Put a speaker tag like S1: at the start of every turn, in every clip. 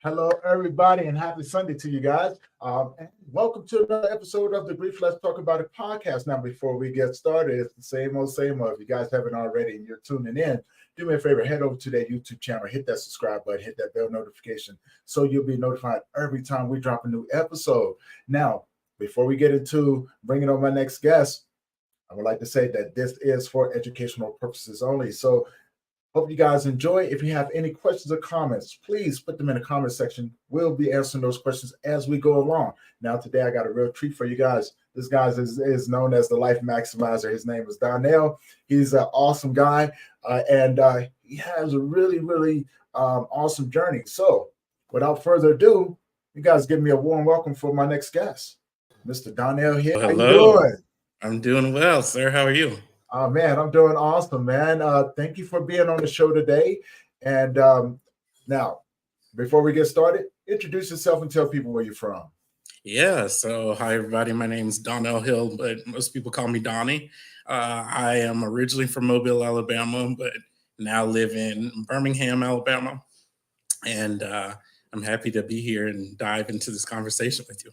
S1: Hello, everybody, and happy Sunday to you guys. And welcome to another episode of the Brief Let's Talk About It podcast. Now, before we get started, it's the same old, same old. If you guys haven't already and you're tuning in, do me a favor, head over to that YouTube channel, hit that subscribe button, hit that bell notification so you'll be notified every time we drop a new episode. Now, before we get into bringing on my next guest, I would like to say that this is for educational purposes only. So hope you guys enjoy. If you have any questions or comments, please put them in the comment section. We'll be answering those questions as we go along. Now, today I got a real treat for you guys. This guy is known as the Life Maximizer. His name is Donnel. He's an awesome guy, and he has a really awesome journey. So, without further ado, you guys give me a warm welcome for my next guest, Mr. Donnel here.
S2: Well,
S1: How you
S2: hello.
S1: doing?
S2: I'm doing well, sir. How are you?
S1: Oh man, I'm doing awesome, man. Thank you for being on the show today. And now, before we get started, introduce yourself and tell people where you're from.
S2: Yeah. So, hi, everybody. My name's Donnell Hill, but most people call me Donnie. I am originally from Mobile, Alabama, but now live in Birmingham, Alabama. And I'm happy to be here and dive into this conversation with you.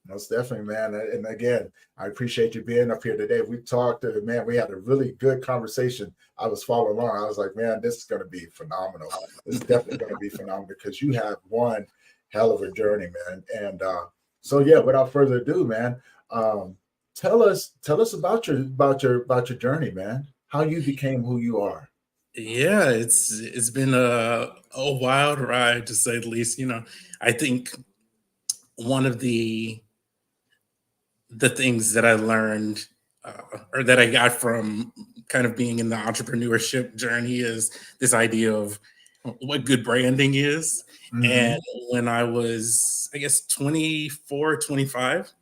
S1: Most definitely, man. And again, I appreciate you being up here today. We talked, man, we had a really good conversation. I was following along. I was like, man, this is going to be phenomenal. It's definitely going to be phenomenal because you have one hell of a journey, man. And so, yeah, without further ado, man, tell us about your journey, man. How you became who you are.
S2: Yeah, it's been a wild ride to say the least. I think one of the things that I learned or that I got from kind of being in the entrepreneurship journey is this idea of what good branding is.
S1: Mm-hmm.
S2: And when I was, I guess, 24, 25,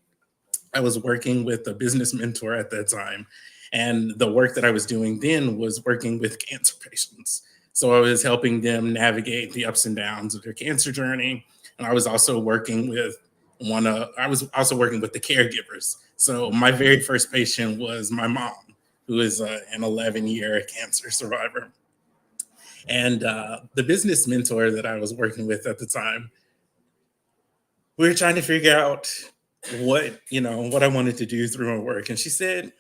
S2: I was working with a business mentor at that time. And the work that I was doing then was working with cancer patients. So I was helping them navigate the ups and downs of their cancer journey. And I was also working with the caregivers. So my very first patient was my mom, who is an 11-year cancer survivor. And the business mentor that I was working with at the time, we were trying to figure out what I wanted to do through my work. And she said,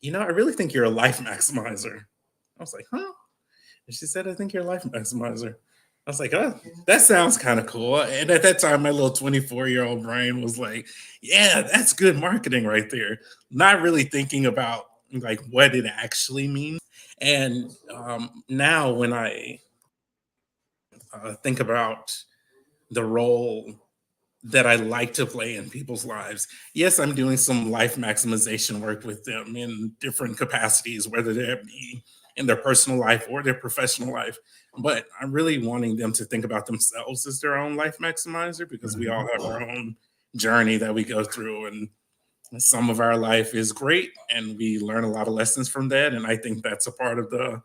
S2: I really think you're a life maximizer. I was like, huh? And she said, I think you're a life maximizer. I was like, oh, that sounds kind of cool. And at that time, my little 24-year-old brain was like, yeah, that's good marketing right there. Not really thinking about like what it actually means. And now when I think about the role that I like to play in people's lives. Yes, I'm doing some life maximization work with them in different capacities, whether that be in their personal life or their professional life. But I'm really wanting them to think about themselves as their own life maximizer because we all
S1: Mm-hmm.
S2: have our own journey that we go through. And some of our life is great and we learn a lot of lessons from that. And I think that's a part of the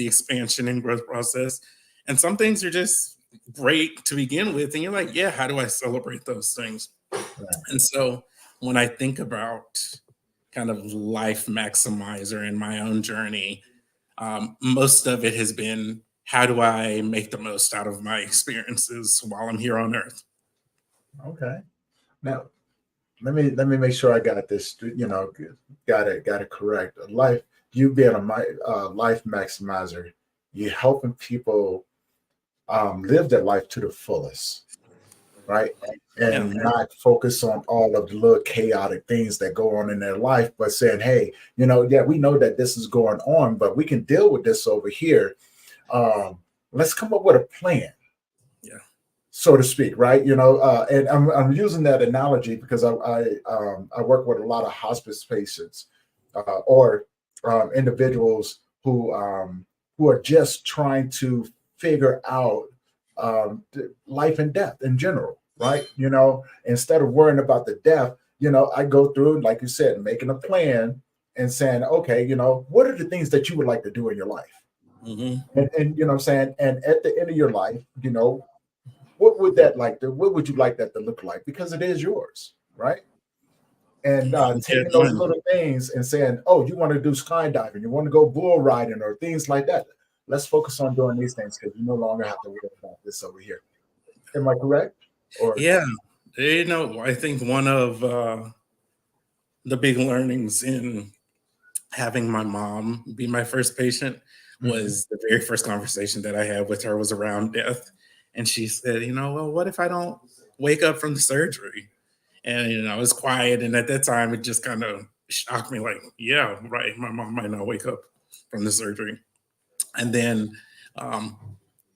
S2: expansion and growth process. And some things are just great to begin with. And you're like, yeah, how do I celebrate those things?
S1: Right.
S2: And so when I think about kind of life maximizer in my own journey, most of it has been how do I make the most out of my experiences while I'm here on earth?
S1: Okay. Now, let me make sure I got this, got it correct. Life, you being a life maximizer, you helping people live their life to the fullest, right?
S2: Yeah.
S1: And not focus on all of the little chaotic things that go on in their life, but saying, hey, yeah, we know that this is going on, but we can deal with this over here. Um, let's come up with a plan,
S2: Yeah.
S1: so to speak, right? And I'm using that analogy because I work with a lot of hospice patients or individuals who are just trying to figure out life and death in general, right? Instead of worrying about the death, I go through, like you said, making a plan and saying, okay, what are the things that you would like to do in your life?
S2: Hmm.
S1: And you know what I'm saying? And at the end of your life, what would you like that to look like? Because it is yours, right? And
S2: Yeah,
S1: taking those
S2: mine.
S1: little things and saying, oh, you want to do skydiving, you want to go bull riding or things like that. Let's focus on doing these things because you no longer have to worry about this over here. Am I correct? Or
S2: Yeah, I think one of the big learnings in having my mom be my first patient
S1: Mhm.
S2: was the very first conversation that I had with her was around death. And she said, well, what if I don't wake up from the surgery? And, I was quiet. And at that time, it just kind of shocked me like, yeah, right. My mom might not wake up from the surgery. And then um,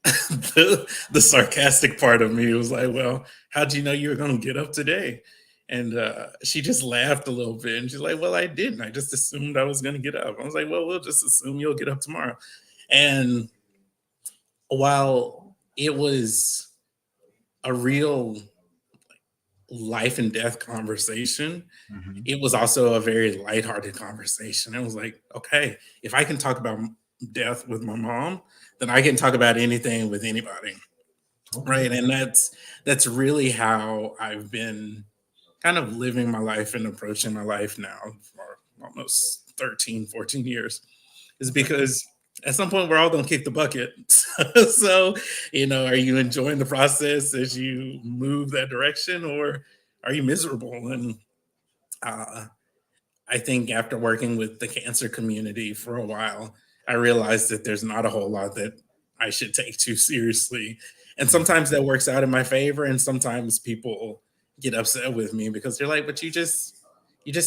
S2: the sarcastic part of me was like, well, how'd you know you were going to get up today? And she just laughed a little bit and she's like, well, I didn't. I just assumed I was going to get up. I was like, well, we'll just assume you'll get up tomorrow. And while it was a real life and death conversation,
S1: Mhm.
S2: it was also a very lighthearted conversation. It was like, okay, if I can talk about death with my mom, then I can talk about anything with anybody.
S1: Okay.
S2: Right. And that's really how I've been kind of living my life and approaching my life now for almost 13, 14 years, is
S1: Okay.
S2: because at some point we're all gonna kick the bucket. So, are you enjoying the process as you move that direction, or are you miserable? And uh I think after working with the cancer community for a while, I realized that there's not a whole lot that I should take too seriously. And
S1: Mhm.
S2: sometimes that works out in my favor, and sometimes people get upset with me because they're like, "But you just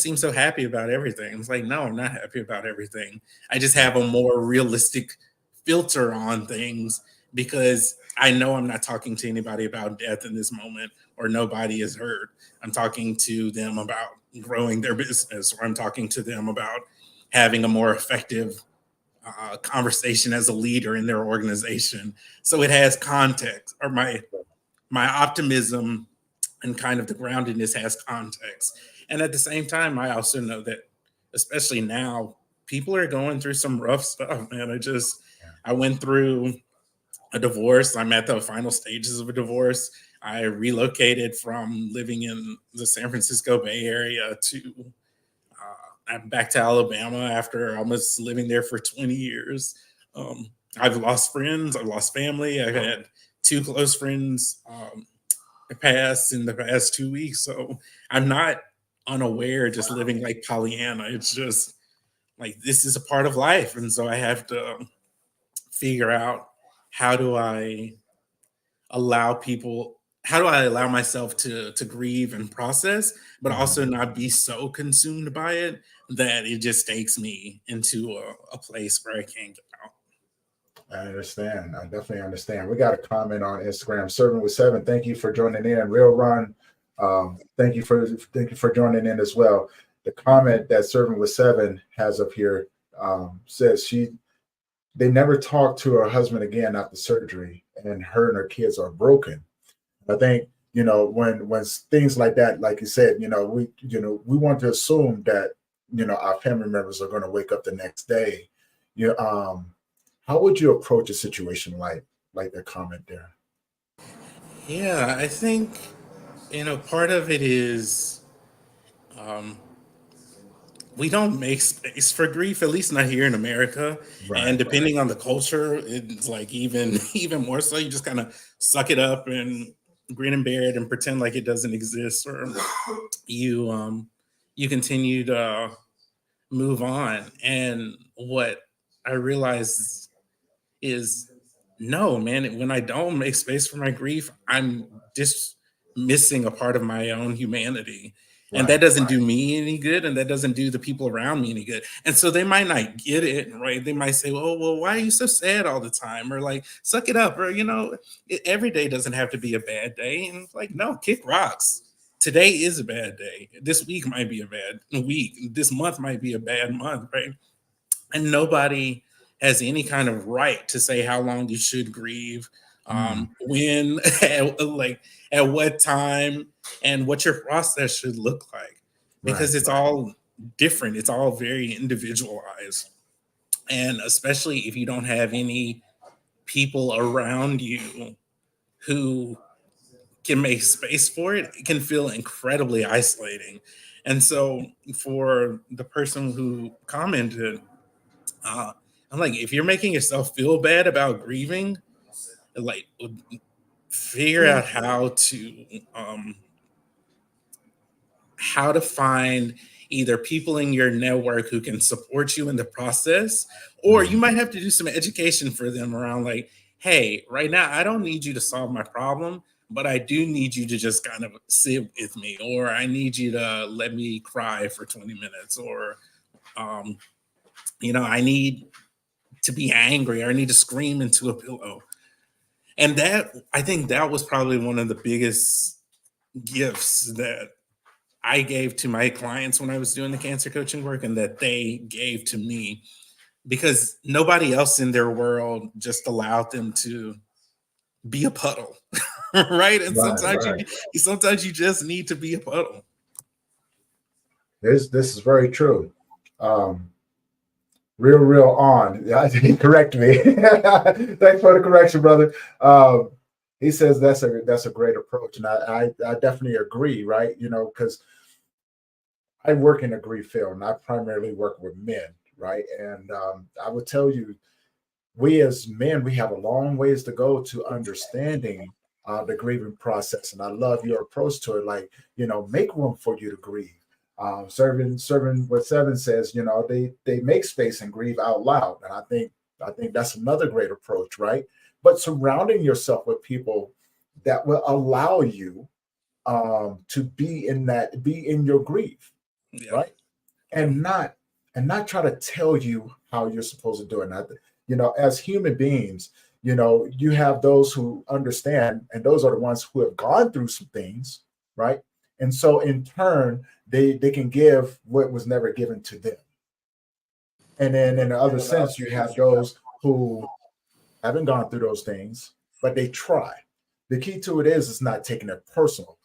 S2: seem so happy about everything." It's like, "No, I'm not happy about everything. I just
S1: Right.
S2: have a more realistic filter on things because I know I'm not talking to anybody about death in this moment or nobody is hurt. I'm talking to them about growing their business, or I'm talking to them about having a more effective conversation as a leader in their organization. So it has context, or my optimism and kind of the groundedness has context. And at the same time, I also know that, especially now, people are going through some rough stuff, man.
S1: Yeah.
S2: I went through a divorce. I'm at the final stages of a divorce. I relocated from living in the San Francisco Bay Area to I'm back to Alabama after almost living there for 20 years. Um, I've lost friends. I've lost family. I've had two close friends pass in the past 2 weeks. So I'm not unaware just living like Pollyanna. It's just like this is a part of life. And so I have to figure out how do I allow people how do I allow myself to grieve and process, but
S1: Mhm.
S2: also not be so consumed by it that it just takes me into a place where I can't get out.
S1: I understand. I definitely understand. We got a comment on Instagram. Serving with seven. Thank you for joining in. Real Run. Thank you for joining in as well. The comment that Serving with Seven has up here says they never talked to her husband again after surgery, and her and her kids are broken. I think when things like that, like you said, we want to assume that our family members are going to wake up the next day. You how would you approach a situation like the comment there?
S2: Yeah, I think part of it is um, we don't make space for grief, at least not here in America. And
S1: Right.
S2: depending on the culture, it's like even even more so. You just kind of suck it up and grin and bear it and pretend like it doesn't exist, or you you continue to move on. And what I realize is no, man, when I don't make space for my grief, I'm dismissing a part of my own humanity. And that
S1: Right.
S2: doesn't do me any good, and that doesn't do the people around me any good. And so they might not get it, right? They might say, well, why are you so sad all the time? Or like, suck it up. Or, every day doesn't have to be a bad day. And it's like, no, kick rocks. Today is a bad day. This week might be a bad week. This month might be a bad month, right? And nobody has any kind of right to say how long you should grieve,
S1: Mm,
S2: when, like at what time, and what your process should look like,
S1: right.
S2: because it's all different. It's all very individualized, and especially if you don't have any people around you who can make space for it, it can feel incredibly isolating. And so, for the person who commented, uh, I'm like, if you're making yourself feel bad about grieving, like figure out how to find either people in your network who can support you in the process, or you might have to do some education for them around like, hey, right now I don't need you to solve my problem, but I do need you to just kind of sit with me, or I need you to let me cry for 20 minutes, or um, I need to be angry, or I need to scream into a pillow. And that, I think that was probably one of the biggest gifts that I gave to my clients when I was doing the cancer coaching work, and that they gave to me, because nobody else in their world just allowed them to be a puddle. Right? And
S1: Right, right.
S2: sometimes you just need to be a puddle.
S1: This is very true. Um, real on. Yeah, he corrected me. Thanks for the correction, brother. He says that's a great approach, and I definitely agree. Right, because I work in a grief field, and I primarily work with men. Right, and I would tell you, we as men, we have a long ways to go to understanding the grieving process. And I love your approach to it. Like, make room for you to grieve. Serving what Seven says, they make space and grieve out loud. And I think that's another great approach, right? But surrounding yourself with people that will allow you to be in your grief,
S2: Yeah.
S1: right?
S2: Yeah.
S1: And not try to tell you how you're supposed to do it. And as human beings, you have those who understand, and those are the ones who have gone through some things, right? And so in turn, they can give what was never given to them. And then in the other sense, you have those who haven't gone through those things, but they try. The key to it is not taking it personal.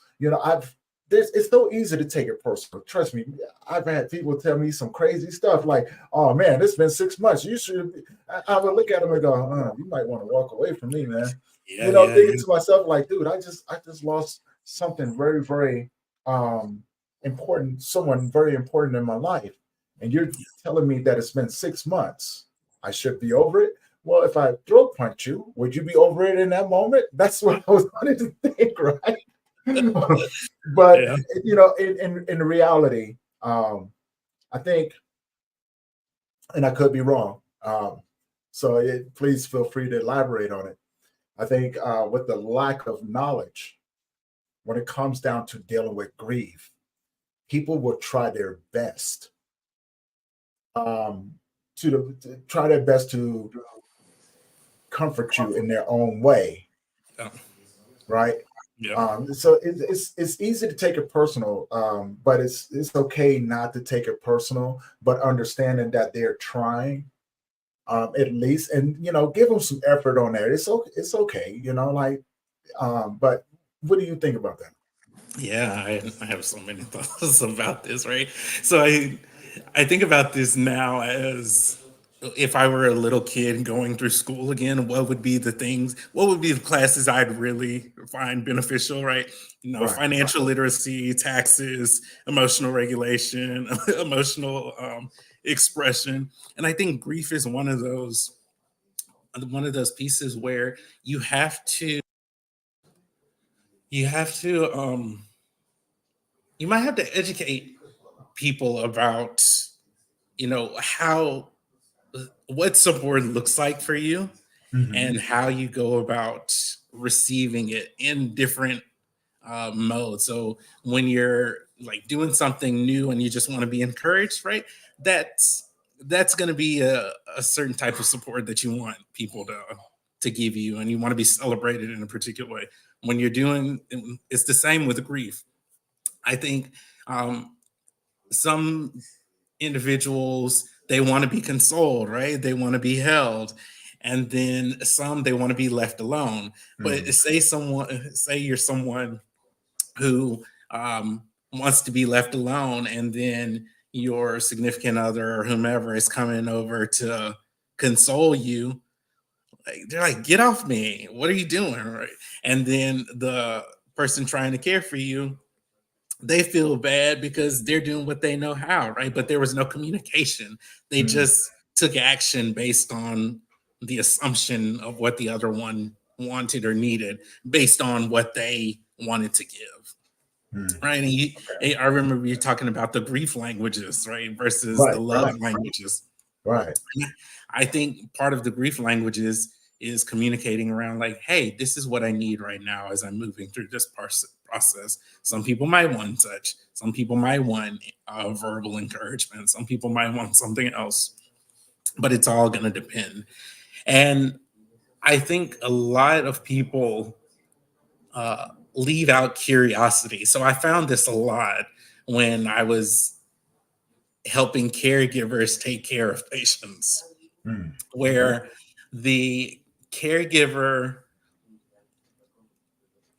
S1: It's so easy to take it personal. Trust me, I've had people tell me some crazy stuff like, "Oh man, it's been 6 months. You should." I would look at them and go, "You might want to walk away from me, man."
S2: Yeah. Yeah.
S1: Thinking to myself like, "Dude, I just lost something very, very um, important, someone very important in my life, and you're telling me that it's been 6 months. I should be over it." Well, if I throat punch you, would you be over it in that moment? That's what I was wanting to think, right? But
S2: Yeah.
S1: in reality, I think, and I could be wrong. So please feel free to elaborate on it. I think with the lack of knowledge, when it comes down to dealing with grief, people will try their best um, to try their best to comfort you in their own way,
S2: Yeah.
S1: right?
S2: Yeah.
S1: So it's easy to take it personal, but it's okay not to take it personal, but understanding that they're trying at least, and give them some effort on that. It's okay, like. But what do you think about that?
S2: Yeah, I have so many thoughts about this, right? So I think about this now as if I were a little kid going through school again, what would be the classes I'd really find beneficial, right?
S1: Right.
S2: Financial literacy, taxes, emotional regulation, emotional expression. And I think grief is one of those pieces where you have to you might have to educate people about how what support looks like for you,
S1: Hmm.
S2: and how you go about receiving it in different modes. So when you're like doing something new and you just want to be encouraged, right, that's going to be a certain type of support that you want people to give you, and you want to be celebrated in a particular way. When you're doing, it's the same with grief. I think um, some individuals, they want to be consoled, right? They want to be held. And then some, they want to be left alone. But
S1: Hmm.
S2: say you're someone who wants to be left alone, and then your significant other or whomever is coming over to console you. Like, they're like, get off me. What are you doing? Right. And then the person trying to care for you, they feel bad because they're doing what they know how, right? But there was no communication. They
S1: Hmm.
S2: just took action based on the assumption of what the other one wanted or needed based on what they wanted to give. Right. And I remember you talking about the grief languages, right, versus the love languages.
S1: Right.
S2: I think part of the grief languages is communicating around like, hey, this is what I need right now as I'm moving through this process. Some people might want touch. Some people might want verbal encouragement. Some people might want something else. But it's all going to depend. And I think a lot of people leave out curiosity. So I found this a lot when I was helping caregivers take care of patients, where the caregiver,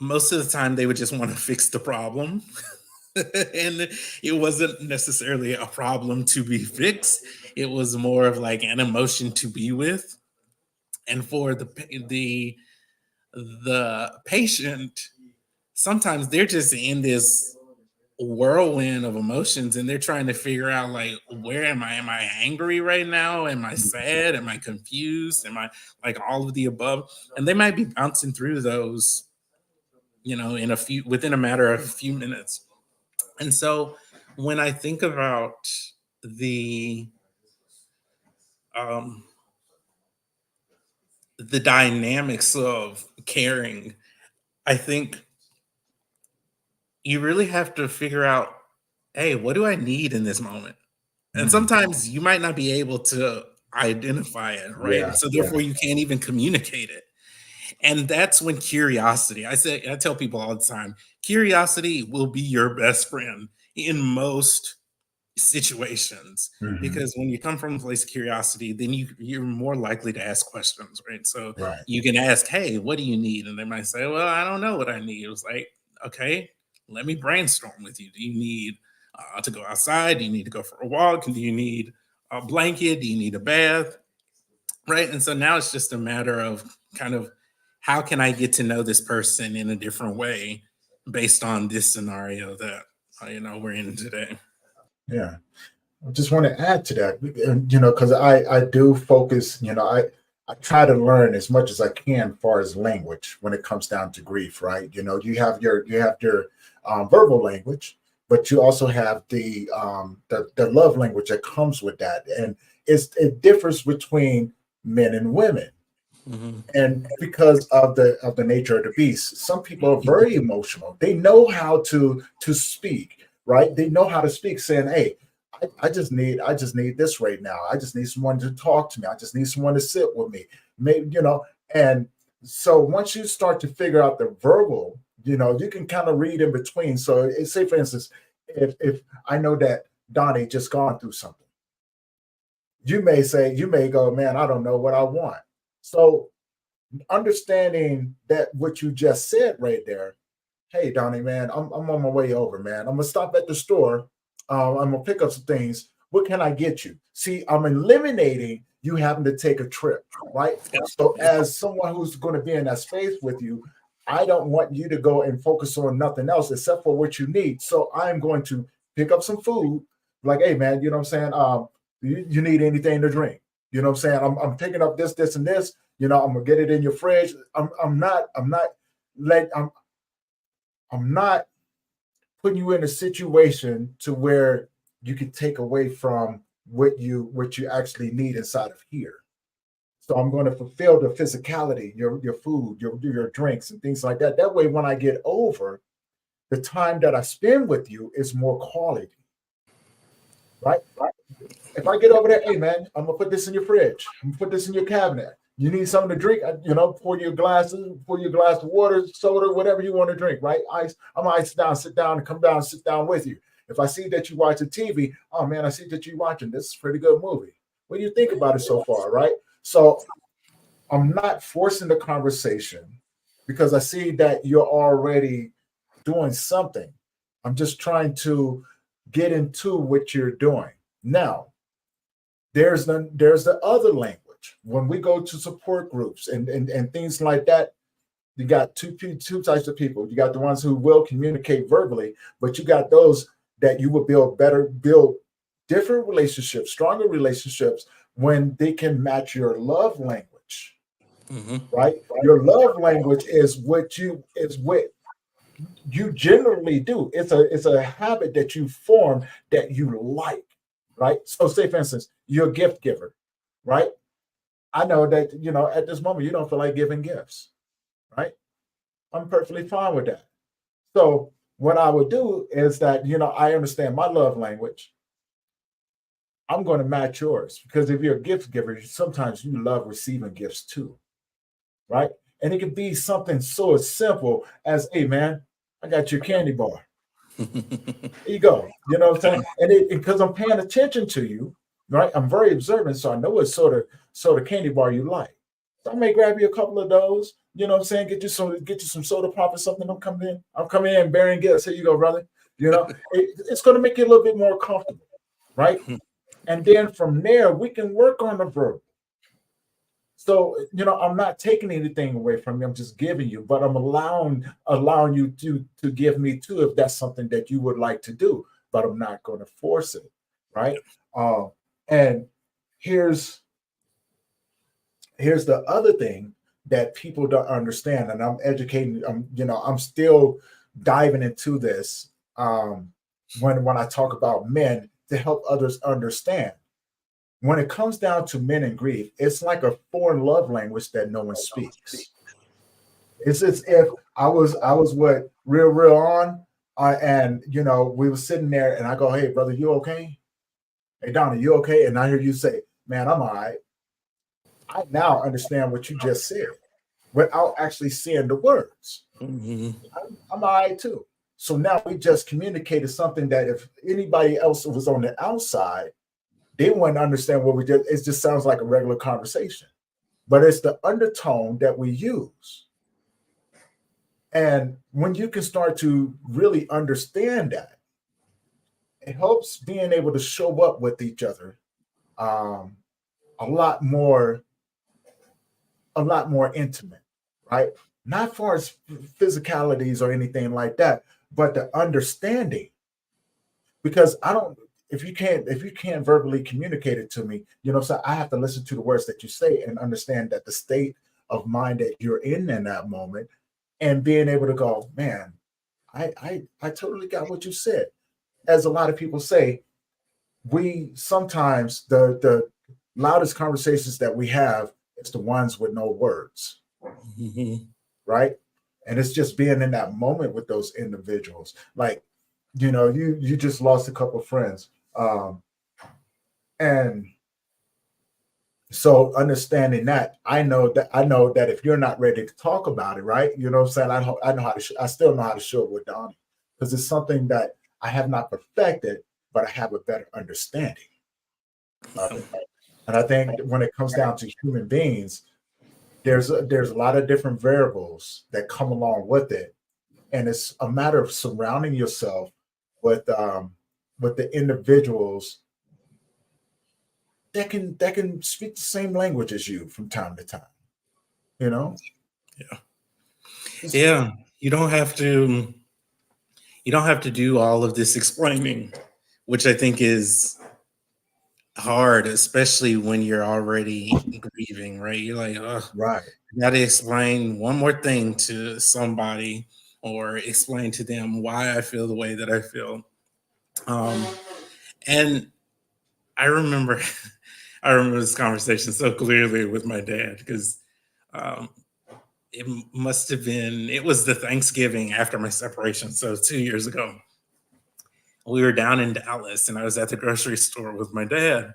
S2: most of the time, they would just want to fix the problem. And it wasn't necessarily a problem to be fixed. It was more of like an emotion to be with. And for the patient, sometimes they're just in this whirlwind of emotions and they're trying to figure out like, where am I? Am I angry right now? Am I sad? Am I confused? Am I like all of the above? And they might be bouncing through those, within a matter of a few minutes. And so when I think about the um the dynamics of caring, I think you really have to figure out, hey, what do I need in this moment? And sometimes you might not be able to identify it, right? So therefore you can't even communicate it. And that's when curiosity, I tell people all the time, curiosity will be your best friend in most situations, because when you come from a place of curiosity, then you're more likely to ask questions, right? So you can ask, hey, what do you need? And they might say, well, I don't know what I need. It was like, okay, let me brainstorm with you. Do you need to go outside? Do you need to go for a walk? Do you need a blanket? Do you need a bath? Right. And so now it's just a matter of kind of, how can I get to know this person in a different way based on this scenario that we're in today.
S1: Yeah. I just want to add to that, because I do focus, I try to learn as much as I can as far as language when it comes down to grief, right? You have your verbal language, but you also have the love language that comes with that, and it differs between men and women. And because of the nature of the beast, some people are very emotional. They know how to speak, right? They know how to speak, saying, hey, I just need this right now. I just need someone to talk to me. I just need someone to sit with me. Maybe, and so once you start to figure out the verbal, you can kind of read in between. So say for instance, if I know that Donnie just gone through something, you may go, man, I don't know what I want. So understanding that what you just said right there, hey Donnie, man, I'm on my way over, man. I'm gonna stop at the store. I'm gonna pick up some things. What can I get you? See, I'm eliminating you having to take a trip, right? So as someone who's going to be in that space with you, I don't want you to go and focus on nothing else except for what you need. So I'm going to pick up some food, like, hey man, you know what I'm saying? You need anything to drink? You know what I'm saying? I'm picking up this, and this. I'm gonna get it in your fridge. I'm not putting you in a situation to where you can take away from what you actually need inside of here. So I'm going to fulfill the physicality, your food, your drinks and things like that. That way, when I get over, the time that I spend with you is more quality, right? If I get over there, hey man, I'm gonna put this in your fridge. I'm gonna put this in your cabinet. You need something to drink, pour your glass of water, soda, whatever you want to drink, right? Ice. I'm gonna sit down, and come down, and sit down with you. If I see that you watching TV, oh man, I see that you're watching this is a pretty good movie. What do you think about it so far, right? So I'm not forcing the conversation because I see that you're already doing something. I'm just trying to get into what you're doing. Now, there's the other language. When we go to support groups and things like that, you got two types of people. You got the ones who will communicate verbally, but you got those that you will build different relationships, stronger relationships when they can match your love language.
S2: Mhm.
S1: right? Your love language is what you generally do. It's a habit that you form that you like, right? So say for instance, you're a gift giver, right? I know that at this moment you don't feel like giving gifts, right? I'm perfectly fine with that. So what I would do is that I understand my love language. I'm going to match yours because if you're a gift giver, sometimes you love receiving gifts too, right? And it could be something so simple as, "Hey, man, I got your candy bar. There you go." You know what I'm saying? And because I'm paying attention to you, right? I'm very observant, so I know what sort of candy bar you like. So I may grab you a couple of those. You know what I'm saying? Get you some soda pop or something. I'm coming in bearing gifts. Here you go, brother. It's going to make you a little bit more comfortable, right? And then from there, we can work on the verb. So, I'm not taking anything away from you. I'm just giving you, but I'm allowing you to give me too if that's something that you would like to do. But I'm not going to force it, right? Uh, and here's here's the other thing that people don't understand, and I'm educating. I'm still diving into this when I talk about men to help others understand when it comes down to men and grief, it's like a foreign love language that no one speaks. It's as if I was what real on, and we were sitting there, and I go, "Hey, brother, you okay? Hey, Donna, you okay?" And I hear you say, "Man, I'm all right." I now understand what you just said without actually seeing the words.
S2: Mhm.
S1: I'm all right too. So now we just communicated something that if anybody else was on the outside, they wouldn't understand what we did. It just sounds like a regular conversation. But it's the undertone that we use. And when you can start to really understand that, it helps being able to show up with each other um, a lot more, intimate, right? Not far as physicalities or anything like that, but the understanding. Because I don't, if you can't verbally communicate it to me, so I have to listen to the words that you say and understand that the state of mind that you're in that moment and being able to go, man, I totally got what you said. As a lot of people say, we sometimes the loudest conversations that we have is the ones with no words,
S2: Mhm.
S1: right? And it's just being in that moment with those individuals. Like, you just lost a couple of friends. And so understanding that, I know that if you're not ready to talk about it, right? You know what I'm saying? I know how to I still know how to show it with Donnie because it's something that I have not perfected, but I have a better understanding of it. And I think when it comes down to human beings, there's a lot of different variables that come along with it, and it's a matter of surrounding yourself with the individuals that can speak the same language as you from time to time. You know,
S2: Yeah.
S1: It's-
S2: Yeah. You don't have to. You don't have to do all of this explaining, which I think is hard, especially when you're already grieving, right? You're like, oh,
S1: right.
S2: I got to explain one more thing to somebody or explain to them why I feel the way that I feel. Um, and I remember, I remember this conversation so clearly with my dad because um, must have been, it was the Thanksgiving after my separation. So 2 years ago, we were down in Dallas and I was at the grocery store with my dad.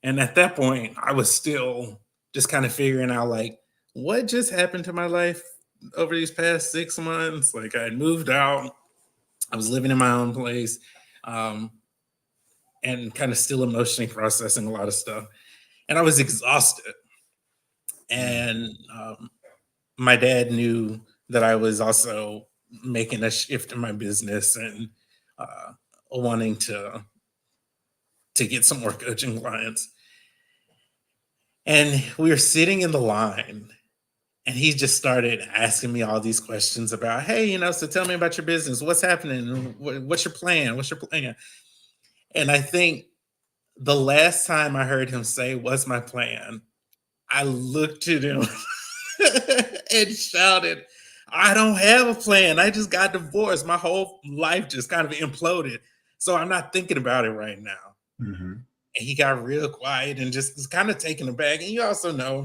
S2: And at that point, I was still just kind of figuring out like what just happened to my life over these past 6 months. Like I had moved out, I was living in my own place, um, and kind of still emotionally processing a lot of stuff. And I was exhausted.
S1: Mm.
S2: And my dad knew that I was also making a shift in my business and uh, wanting to get some more coaching clients. And we were sitting in the line and he just started asking me all these questions about, hey, so tell me about your business. What's happening? What's your plan? What's your plan? And I think the last time I heard him say, what's my plan? I looked at him and shouted, I don't have a plan. I just got divorced. My whole life just kind of imploded. So I'm not thinking about it right now.
S1: Mm-hmm.
S2: And he got real quiet and just was kind of taken aback. And you also know,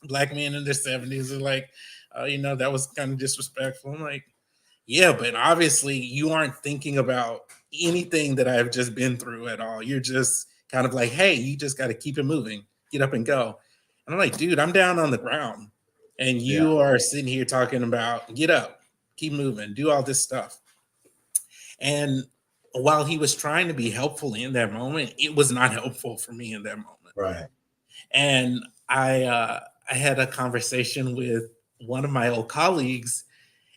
S2: Black men in their 70s are like, that was kind of disrespectful. I'm like, yeah, but obviously you aren't thinking about anything that I've just been through at all. You're just kind of like, hey, you just got to keep it moving, get up and go. And I'm like, dude, I'm down on the ground. And
S1: Yeah.
S2: you are sitting here talking about get up, keep moving, do all this stuff. And while he was trying to be helpful in that moment, it was not helpful for me in that moment.
S1: Right.
S2: And I had a conversation with one of my old colleagues,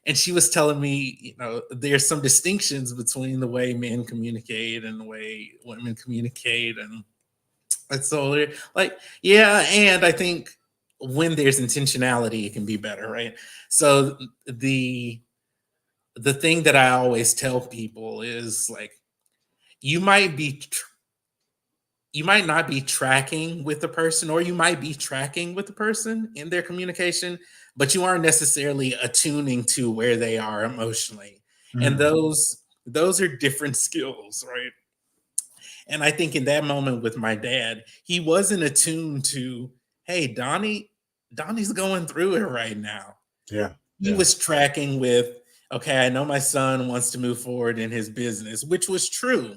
S2: and she was telling me, there's some distinctions between the way men communicate and the way women communicate, and so they're like, yeah, and I think when there's intentionality, it can be better, right? So the thing that I always tell people is like, you might be you might not be tracking with the person, or you might be tracking with the person in their communication, but you aren't necessarily attuning to where they are emotionally. And
S1: Mm-hmm.
S2: those are different skills, right? And I think in that moment with my dad, he wasn't attuned to, hey, Donnie's going through it right now.
S1: Yeah.
S2: He was tracking with, okay, I know my son wants to move forward in his business, which was true.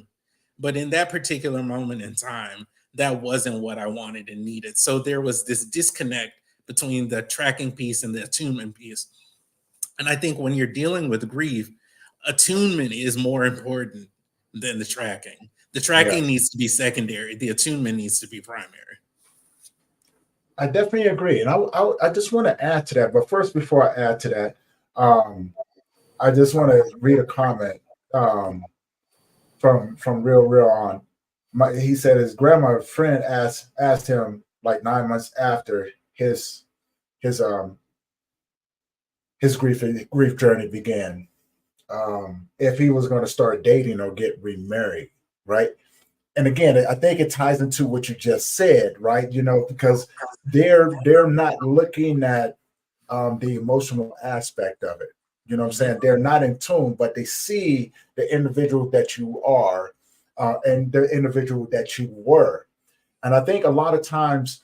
S2: But in that particular moment in time, that wasn't what I wanted and needed. So there was this disconnect between the tracking piece and the attunement piece. And I think when you're dealing with grief, attunement is more important than the tracking. The tracking
S1: Yes.
S2: needs to be secondary, the attunement needs to be primary.
S1: I definitely agree. And I just want to add to that. But first, before I add to that, um, I just want to read a comment from real on. He said his grandma friend asked him like 9 months after his um his grief journey began, if he was going to start dating or get remarried, right? And again, I think it ties into what you just said, right? Because they're not looking at the emotional aspect of it. You know what I'm
S2: Mhm.
S1: saying? They're not in tune, but they see the individual that you are, and the individual that you were. And I think a lot of times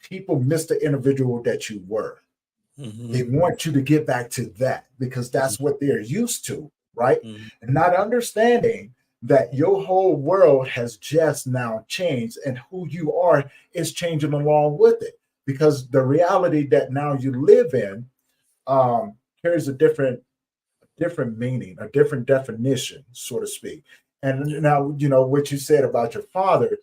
S1: people miss the individual that you were. They
S2: Mhm.
S1: want you to get back to that because
S2: Mhm.
S1: that's what they're used to, right?
S2: Mhm.
S1: And not understanding that your whole world has just now changed and who you are is changing along with it, because the reality that now you live in carries a different meaning, a different definition, so to speak. And
S2: Yeah.
S1: now, what you said about your father,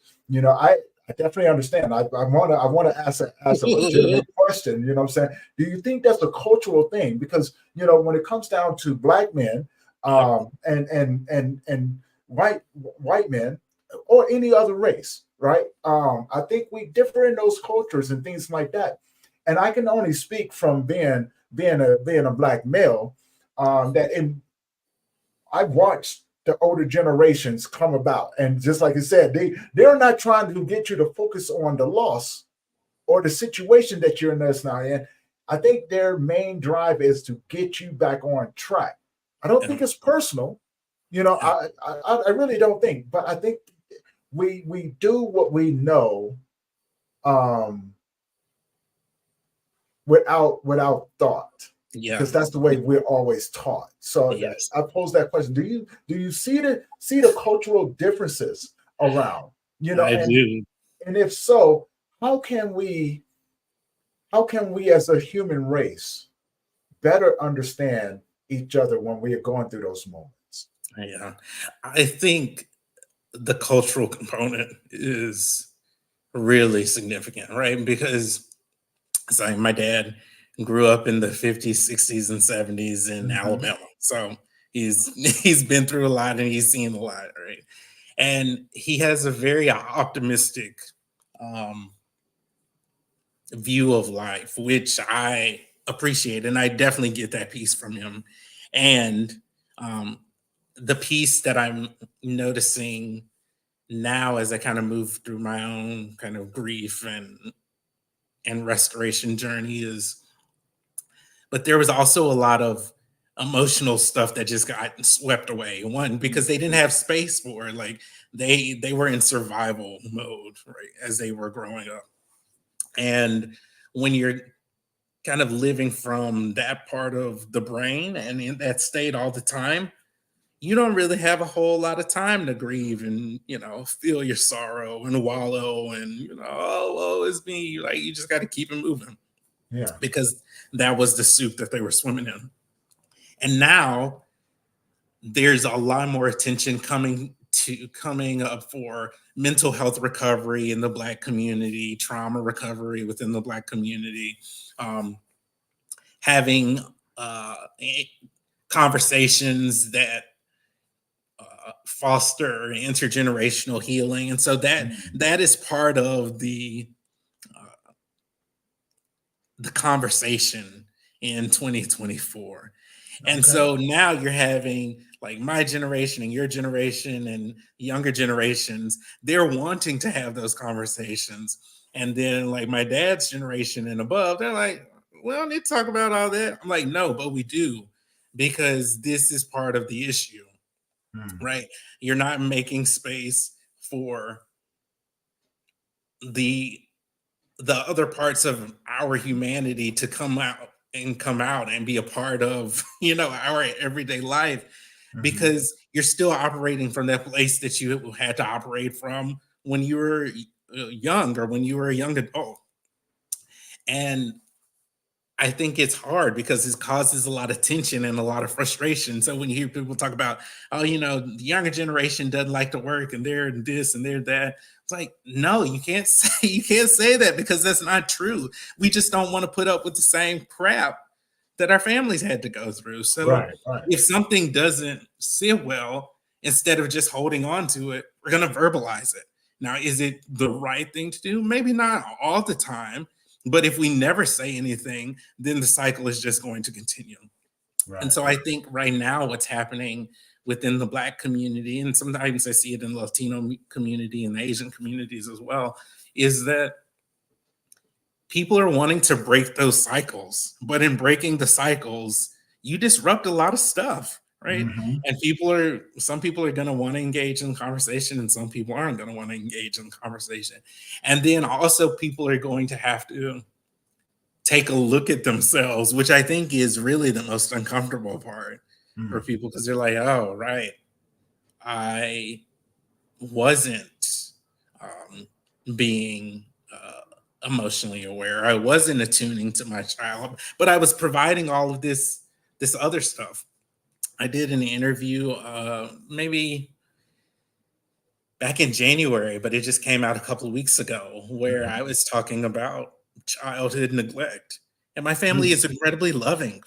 S1: I definitely understand. I want to ask a legitimate question. You know what I'm saying? Do you think that's a cultural thing? Because when it comes down to black men,
S2: Yep.
S1: and white men, or any other race, right? I think we differ in those cultures and things like that. And I can only speak from being a black male, that in I've watched the older generations come about, and just like you said, they're not trying to get you to focus on the loss or the situation that you're in this now in. I think their main drive is to get you back on track. I don't
S2: Yeah.
S1: think it's personal.
S2: Yeah.
S1: I really don't think, but I think we do what we know, um, without thought,
S2: Yeah.
S1: because that's the way we're always taught. So
S2: Yes.
S1: I pose that question: Do you see the cultural differences around?
S2: I
S1: And
S2: do.
S1: if so, how can we how can we as a human race better understand each other when we are going through those moments?
S2: Yeah. I think the cultural component is really significant, right? Because it's like my dad grew up in the 50s, 60s, and 70s in
S1: Mm-hmm.
S2: Alabama. So he's been through a lot and he's seen a lot, right? And he has a very optimistic um, view of life, which I appreciate. And I definitely get that piece from him. And um, the piece that I'm noticing now as I kind of move through my own kind of grief and and restoration journey is, but there was also a lot of emotional stuff that just got swept away. One, because they didn't have space for it. Like they were in survival mode, right, as they were growing up. And when you're kind of living from that part of the brain and in that state all the time, you don't really have a whole lot of time to grieve and, feel your sorrow and wallow and, oh, it's me. Like, you just got to keep it moving
S1: Yeah.
S2: because that was the soup that they were swimming in. And now there's a lot more attention coming up for mental health recovery in the Black community, trauma recovery within the Black community, having conversations that foster intergenerational healing, and so that is part of the conversation in 2024. And
S1: Okay.
S2: so now you're having like my generation and your generation and younger generations, they're wanting to have those conversations. And then like my dad's generation and above, they're like, we don't need to talk about all that. I'm like, no, but we do, because this is part of the issue, right? You're not making space for the other parts of our humanity to come out and be a part of our everyday life, because you're still operating from that place that you had to operate from when you were young or when you were a young adult. And I think it's hard because it causes a lot of tension and a lot of frustration. So when you hear people talk about, oh, the younger generation doesn't like to work and they're this and they're that, it's like, no, you can't say that, because that's not true. We just don't want to put up with the same crap that our families had to go through. So
S1: Right.
S2: if something doesn't sit well, instead of just holding on to it, we're going to verbalize it. Now, is it the right thing to do? Maybe not all the time. But if we never say anything, then the cycle is just going to continue.
S1: Right.
S2: And so I think right now what's happening within the Black community, and sometimes I see it in the Latino community and the Asian communities as well, is that people are wanting to break those cycles. But in breaking the cycles, you disrupt a lot of stuff, right? And some people are going to want to engage in conversation, and some people aren't going to want to engage in conversation. And then also people are going to have to take a look at themselves, which I think is really the most uncomfortable part for people, because they're like, oh, right, I wasn't being emotionally aware. I wasn't attuning to my child, but I was providing all of this other stuff. I did an interview maybe back in January, but it just came out a couple of weeks ago, where I was talking about childhood neglect. And my family is incredibly loving.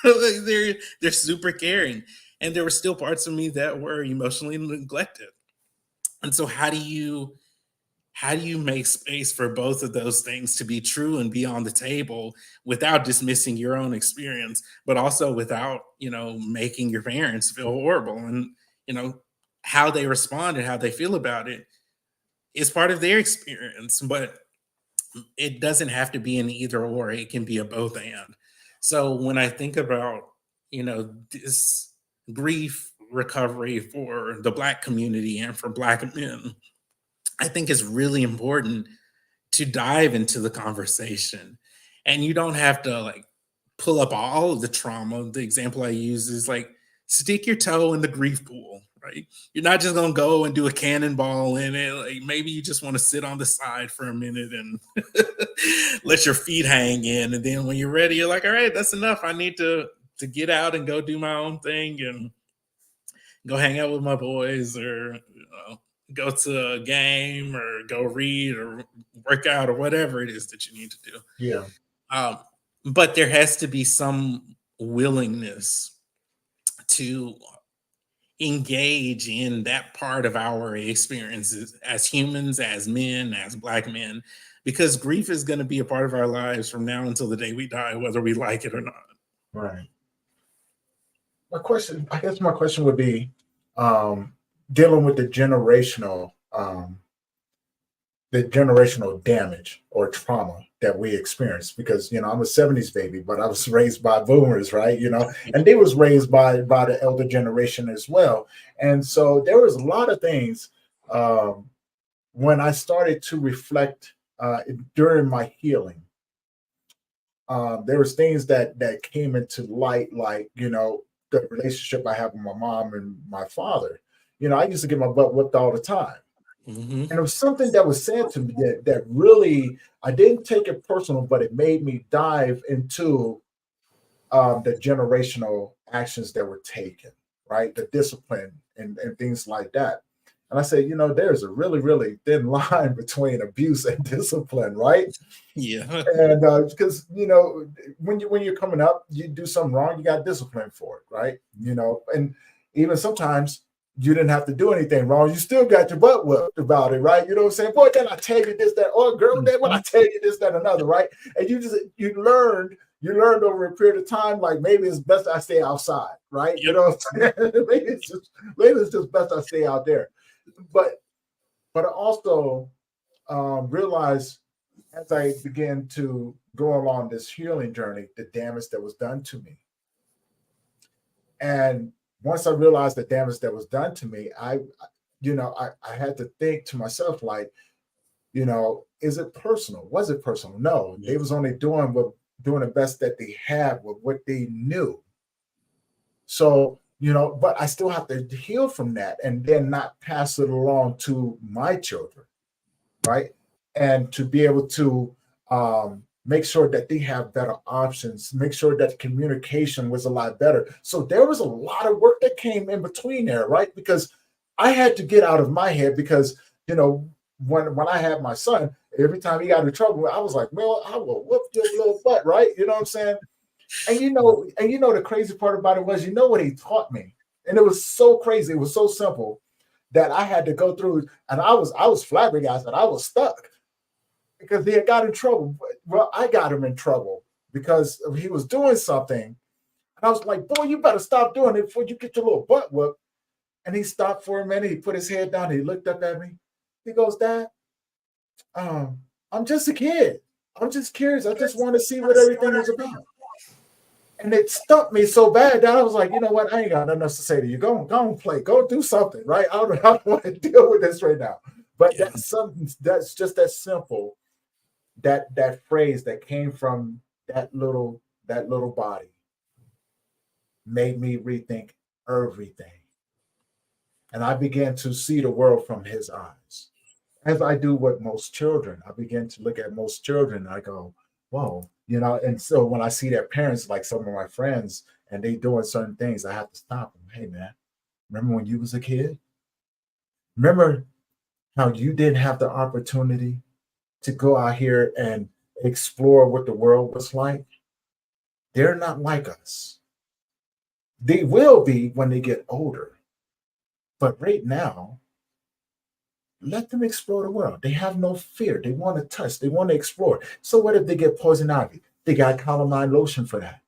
S2: they're super caring. And there were still parts of me that were emotionally neglected. And so how do you make space for both of those things to be true and be on the table without dismissing your own experience, but also without, making your parents feel horrible? And, how they respond and how they feel about it is part of their experience, but it doesn't have to be an either or. It can be a both and. So when I think about, this grief recovery for the Black community and for Black men, I think it's really important to dive into the conversation. And you don't have to like pull up all of the trauma. The example I use is like, stick your toe in the grief pool, right? You're not just gonna go and do a cannonball in it. Like, maybe you just want to sit on the side for a minute and let your feet hang in. And then when you're ready, you're like, all right, that's enough. I need to get out and go do my own thing and go hang out with my boys, or go to a game, or go read, or work out, or whatever it is that you need to do.
S1: Yeah.
S2: But there has to be some willingness to engage in that part of our experiences as humans, as men, as Black men, because grief is going to be a part of our lives from now until the day we die, whether we like it or not.
S1: Right. I guess my question would be, dealing with the the generational damage or trauma that we experience, because I'm a 70s baby, but I was raised by boomers, right? And they was raised by the elder generation as well. And so there was a lot of things um, when I started to reflect during my healing. There was things that came into light, like the relationship I have with my mom and my father. I used to get my butt whipped all the time.
S2: Hmm.
S1: And it was something that was said to me that really, I didn't take it personal, but it made me dive into the generational actions that were taken, right? The discipline and things like that. And I said, there's a really, really thin line between abuse and discipline, right?
S2: Yeah.
S1: And because when you're coming up, you do something wrong, you got discipline for it, right? And even sometimes you didn't have to do anything wrong, you still got your butt whipped about it, right? You know what I'm saying? Boy, then I tell you this, that, or girl, then when I tell you this, that, another, right? And you learned over a period of time, like maybe it's best I stay outside, right? You
S2: Yep.
S1: know what I'm saying? maybe it's just best I stay out there. But I also realized as I began to go along this healing journey, the damage that was done to me. And once I realized the damage that was done to me, I had to think to myself, like, is it personal? Was it personal? No, they was only doing the best that they had with what they knew. So, but I still have to heal from that and then not pass it along to my children, right? And to be able to make sure that they have better options, make sure that communication was a lot better. So there was a lot of work that came in between there, right? Because I had to get out of my head because, when I had my son, every time he got in trouble, I was like, well, I will whoop your little butt, right? You know what I'm saying? And the crazy part about it was, what he taught me. And it was so crazy. It was so simple that I had to go through, and I was flabbergasted. I was stuck because he had got in trouble. Well, I got him in trouble because he was doing something, and I was like, "Boy, you better stop doing it before you get your little butt whooped." And he stopped for a minute. He put his head down. He looked up at me. He goes, "Dad, I'm just a kid. I'm just curious. I just want to see what everything is about." And it stumped me so bad that I was like, you know what? I ain't got nothing else to say to you. Go and play. Go do something, right? I don't want to deal with this right now. But
S2: Yeah.
S1: that's something that's just that simple. That phrase that came from that little body made me rethink everything. And I began to see the world from his eyes. As I do with most children, I begin to look at most children. And I go, whoa, And so when I see their parents, like some of my friends, and they doing certain things, I have to stop them. Hey, man, remember when you was a kid? Remember how you didn't have the opportunity to go out here and explore what the world was like? They're not like us. They will be when they get older. But right now, let them explore the world. They have no fear. They want to touch. They want to explore. So what if they get poison ivy? They got calamine lotion for that.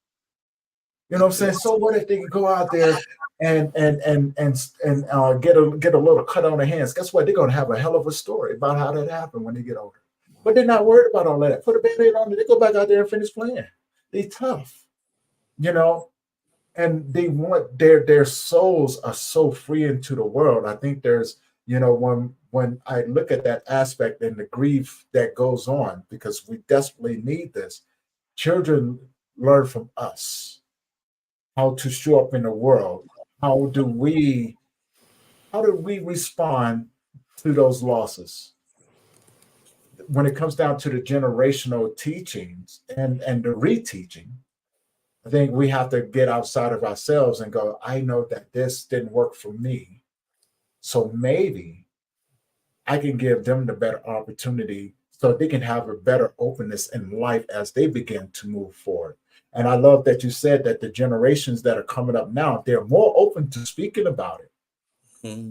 S1: You know what I'm saying? So what if they can go out there and get a little cut on their hands? Guess what? They're gonna have a hell of a story about how that happened when they get older. But they're not worried about all that. Put a band-aid on it. They go back out there and finish playing. They tough, you know, and they want their souls are so free into the world. I think there's when I look at that aspect and the grief that goes on, because we desperately need this. Children learn from us how to show up in the world. How do we how do we respond to those losses? When it comes down to the generational teachings and the reteaching, I think we have to get outside of ourselves and go, I know that this didn't work for me. So maybe I can give them the better opportunity so they can have a better openness in life as they begin to move forward. And I love that you said that the generations that are coming up now, they're more open to speaking about it.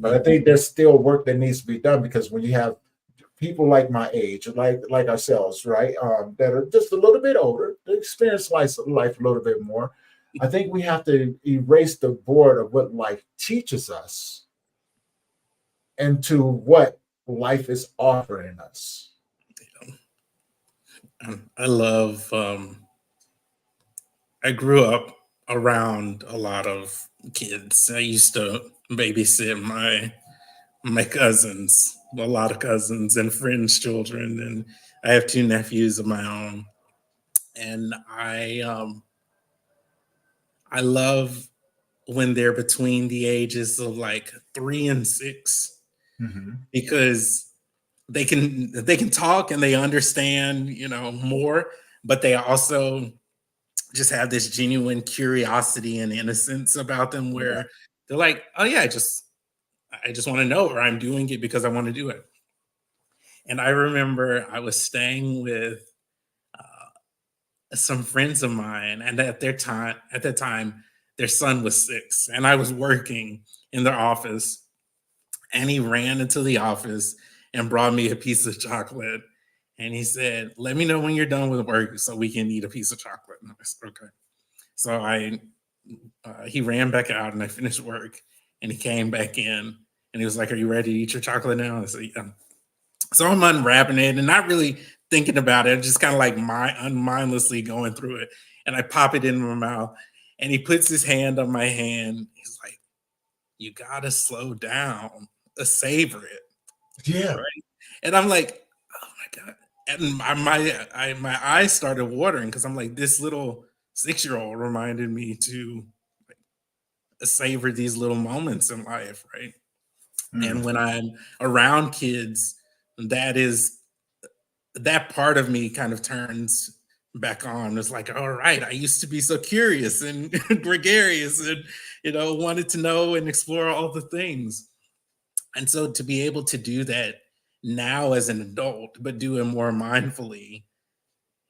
S1: But I
S2: Hmm.
S1: think there's still work that needs to be done, because when you have people like my age, like ourselves, right, that are just a little bit older, they experience life a little bit more. I think we have to erase the board of what life teaches us into what life is offering us.
S2: I love. I grew up around a lot of kids. I used to babysit my cousins, a lot of cousins and friends' children, and I have two nephews of my own. And I love when they're between the ages of like 3 and 6
S1: Mhm.
S2: because they can talk and they understand, more, but they also just have this genuine curiosity and innocence about them
S1: Yeah.
S2: where they're like, oh yeah, I just want to know, or I'm doing it because I want to do it. And I remember I was staying with some friends of mine, and at that time, their son was 6, and I was working in their office, and he ran into the office and brought me a piece of chocolate. And he said, "Let me know when you're done with work so we can eat a piece of chocolate." And I said, "Okay." So he ran back out, and I finished work, and he came back in, and he was like, "Are you ready to eat your chocolate now?" I said, "Yeah." So I'm unwrapping it and not really thinking about it, just kind of like unmindlessly going through it. And I pop it in my mouth, and he puts his hand on my hand. He's like, "You gotta slow down, savor it,
S1: Yeah.
S2: right?" And I'm like, "Oh my god!" And my eyes started watering because I'm like, this little 6-year-old reminded me to savor these little moments in life, right? And
S1: Mm.
S2: when I'm around kids, that is that part of me kind of turns back on. It's like, all right, I used to be so curious and gregarious and wanted to know and explore all the things. And so to be able to do that now as an adult, but do it more mindfully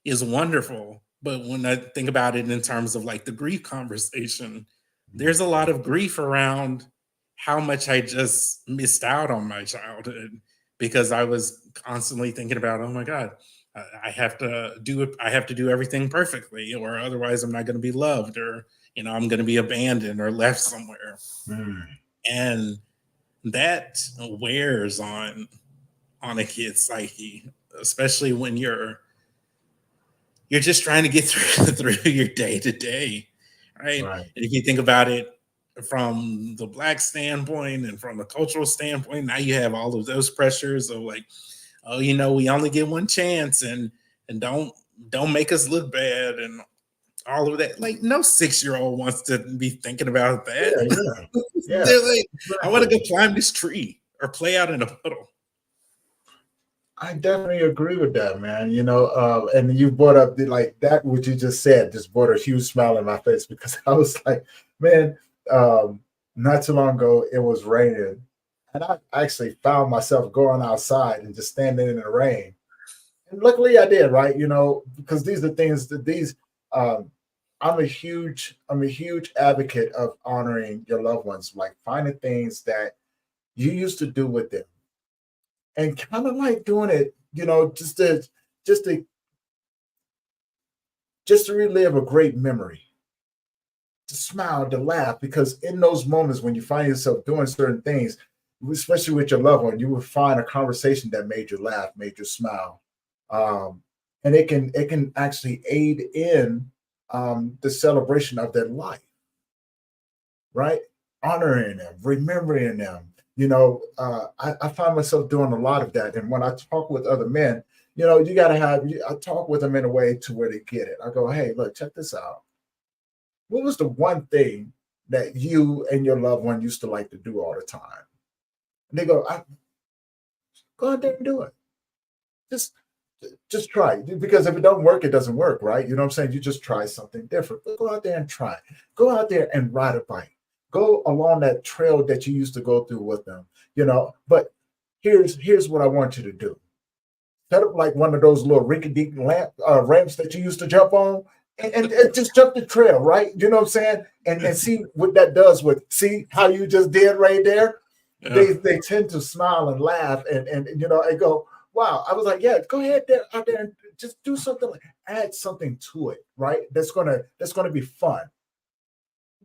S2: is wonderful. But when I think about it in terms of like the grief conversation, there's a lot of grief around how much I just missed out on my childhood because I was constantly thinking about, oh my God, I have to do it. I have to do everything perfectly, or otherwise I'm not going to be loved, or I'm going to be abandoned or left somewhere.
S1: Mm.
S2: And that wears on a kid's psyche, especially when you're just trying to get through through your day to day, right?
S1: Right.
S2: And if you think about it from the black standpoint and from the cultural standpoint, now you have all of those pressures of like, oh, we only get one chance, and don't make us look bad, and all of that. Like no 6-year-old wants to be thinking about that.
S1: Yeah. Yeah. Yeah.
S2: They're like, I want to
S1: Exactly.
S2: go climb this tree or play out in a puddle.
S1: I definitely agree with that, man. And you brought up like that what you just said just brought a huge smile on my face because I was like, man, um, not too long ago it was raining, and I actually found myself going outside and just standing in the rain. And luckily I did, right? Because these are things that these um I'm a huge advocate of honoring your loved ones, like finding things that you used to do with them and kind of like doing it, just to just to relive a great memory, to smile, to laugh, because in those moments when you find yourself doing certain things, especially with your loved one, you will find a conversation that made you laugh, made you smile, um, and it can actually aid in the celebration of their life, right? Honoring them, remembering them. I find myself doing a lot of that. And when I talk with other men, you got to I talk with them in a way to where they get it. I go, hey, look, check this out. What was the one thing that you and your loved one used to like to do all the time? And they go, go out there and do it. Just just try because if it don't work, it doesn't work, right? You know what I'm saying? You just try something different. But go out there and try. Go out there and ride a bike. Go along that trail that you used to go through with them. But here's what I want you to do. Set up like one of those little rinky-dink ramps that you used to jump on, and just jump the trail, right? You know what I'm saying? And see what that does with see how you just did right there.
S2: Yeah.
S1: They tend to smile and laugh and go, wow. I was like, yeah, go ahead there out there and just do something like add something to it, right? That's gonna be fun.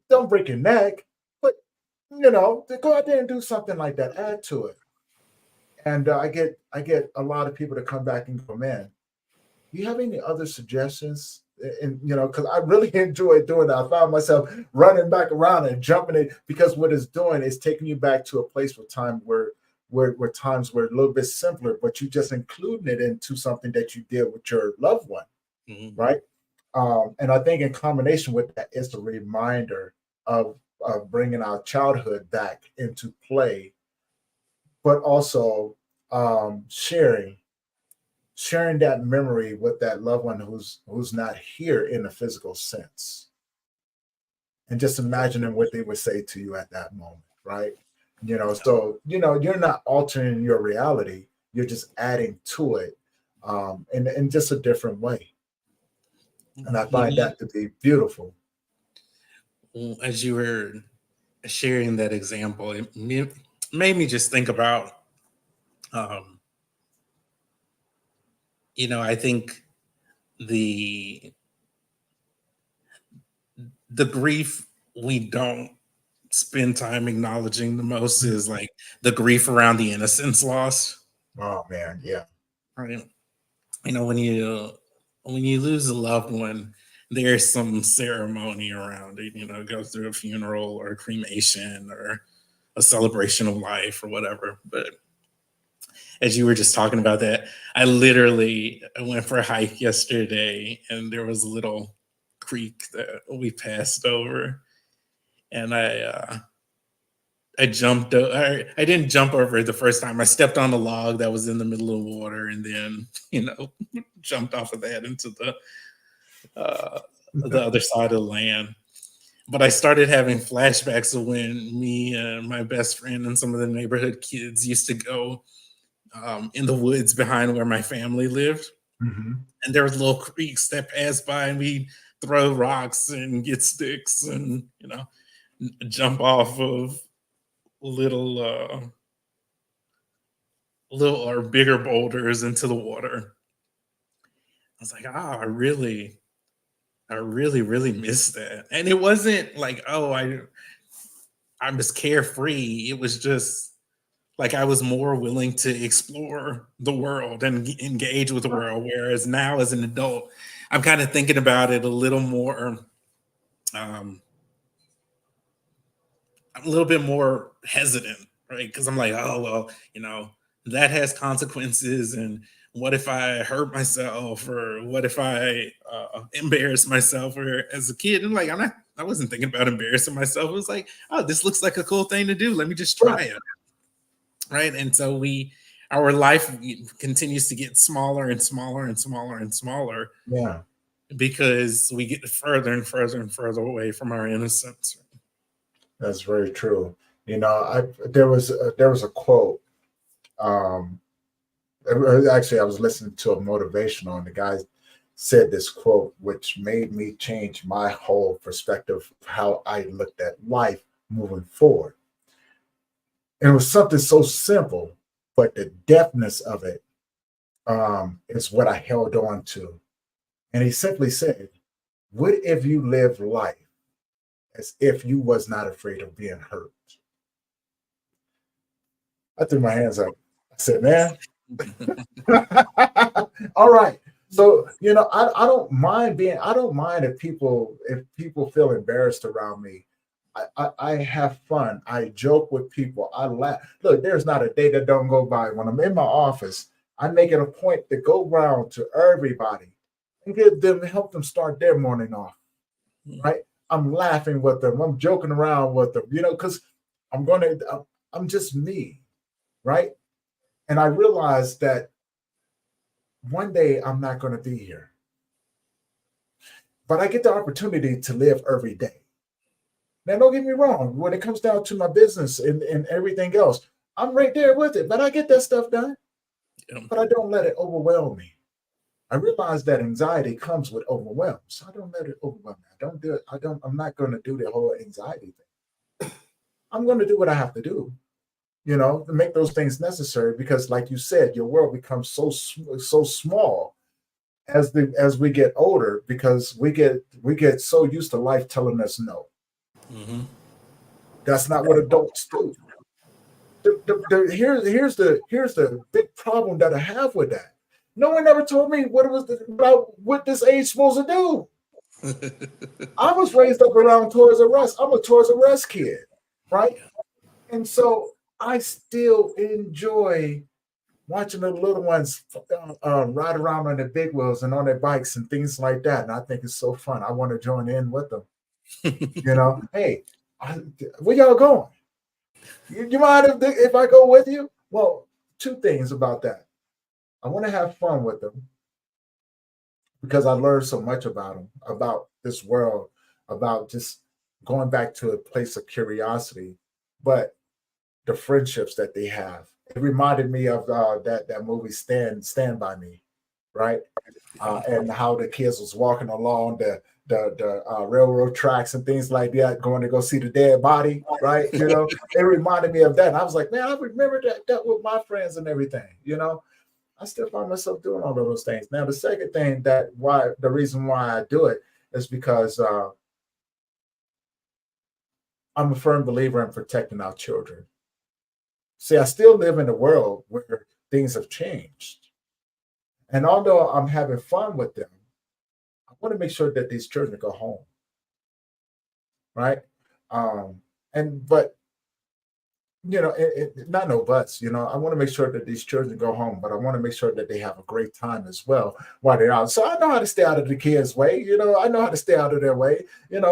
S1: Don't break your neck, but go out there and do something like that. Add to it. And I get a lot of people to come back and go, man, do you have any other suggestions? And because I really enjoy doing that. I found myself running back around and jumping it because what it's doing is taking you back to a place where time where times were a little bit simpler, but you just including it into something that you did with your loved one, right? And I think in combination with that is the reminder of bringing our childhood back into play, but also sharing that memory with that loved one who's not here in a physical sense, and just imagining what they would say to you at that moment, right? So you're not altering your reality, you're just adding to it, in just a different way, and I find that to be beautiful.
S2: As you were sharing that example, it made me just think about, um, I think the the grief we don't spend time acknowledging the most is like the grief around the innocence lost.
S1: Oh man, yeah.
S2: Right? When you lose a loved one, there's some ceremony around it. Go through a funeral or a cremation or a celebration of life or whatever. But as you were just talking about that, I went for a hike yesterday, and there was a little creek that we passed over, and I jumped. I didn't jump over it the first time. I stepped on a log that was in the middle of the water, and then jumped off of that into the other side of the land. But I started having flashbacks of when me and my best friend and some of the neighborhood kids used to go in the woods behind where my family lived,
S1: Mhm.
S2: and there was little creeks that passed by, and we throw rocks and get sticks and jump off of little little or bigger boulders into the water. I was like, I really miss that. And it wasn't like, oh, I was carefree. It was just like I was more willing to explore the world and engage with the world. Whereas now, as an adult, I'm kind of thinking about it a little more. Um, I'm a little bit more hesitant, right? Because I'm like, oh well, that has consequences, and what if I hurt myself, or what if I embarrass myself? Or as a kid, and like I wasn't thinking about embarrassing myself. It was like, oh, this looks like a cool thing to do. Let me just try
S1: Right.
S2: it, right? And so our life continues to get smaller and smaller and smaller and smaller
S1: Yeah.
S2: because we get further and further and further away from our innocence.
S1: That's very true. I there was a quote. Um, Actually, I was listening to a motivational, and the guy said this quote, which made me change my whole perspective of how I looked at life moving forward. And it was something so simple, but the depthness of it is what I held on to. And he simply said, "What if you lived life as if you was not afraid of being hurt?" I threw my hands up. I said, "Man, all right." So I don't mind if people feel embarrassed around me. I have fun. I joke with people. I laugh. Look, there's not a day that don't go by when I'm in my office. I make it a point to go around to everybody and help them start their morning off. Right? I'm laughing with them. I'm joking around with them. Because I'm gonna. I'm just me, right? And I realized that one day I'm not going to be here, but I get the opportunity to live every day. Now, don't get me wrong. When it comes down to my business and everything else, I'm right there with it, but I get that stuff done,
S2: Yeah.
S1: but I don't let it overwhelm me. I realize that anxiety comes with overwhelm, so I don't let it overwhelm me. I don't do it. I'm not going to do the whole anxiety thing. I'm going to do what I have to do, to make those things necessary because, like you said, your world becomes so small as we get older because we get so used to life telling us no.
S2: Mhm.
S1: That's not what adults do. Here's the big problem that I have with that. No one ever told me what it was about what this age supposed to do. I was raised up around Toys R Us. I'm a Toys R Us kid, right? And so I still enjoy watching the little ones ride around on their big wheels and on their bikes and things like that. And I think it's so fun. I want to join in with them. Hey, where y'all going? You mind if I go with you? Well, two things about that. I want to have fun with them because I learned so much about them, about this world, about just going back to a place of curiosity, but the friendships that they have. It reminded me of that movie Stand by Me, right? And how the kids was walking along the railroad tracks and things like that, going to go see the dead body, right? It reminded me of that. And I was like, man, I remember that with my friends and everything. I still find myself doing all of those things. Now, the second thing the reason why I do it is because I'm a firm believer in protecting our children. See, I still live in a world where things have changed. And although I'm having fun with them, I want to make sure that these children go home. Right. But not no buts. I want to make sure that these children go home, but I want to make sure that they have a great time as well while they're out. So I know how to stay out of the kids' way. I know how to stay out of their way. And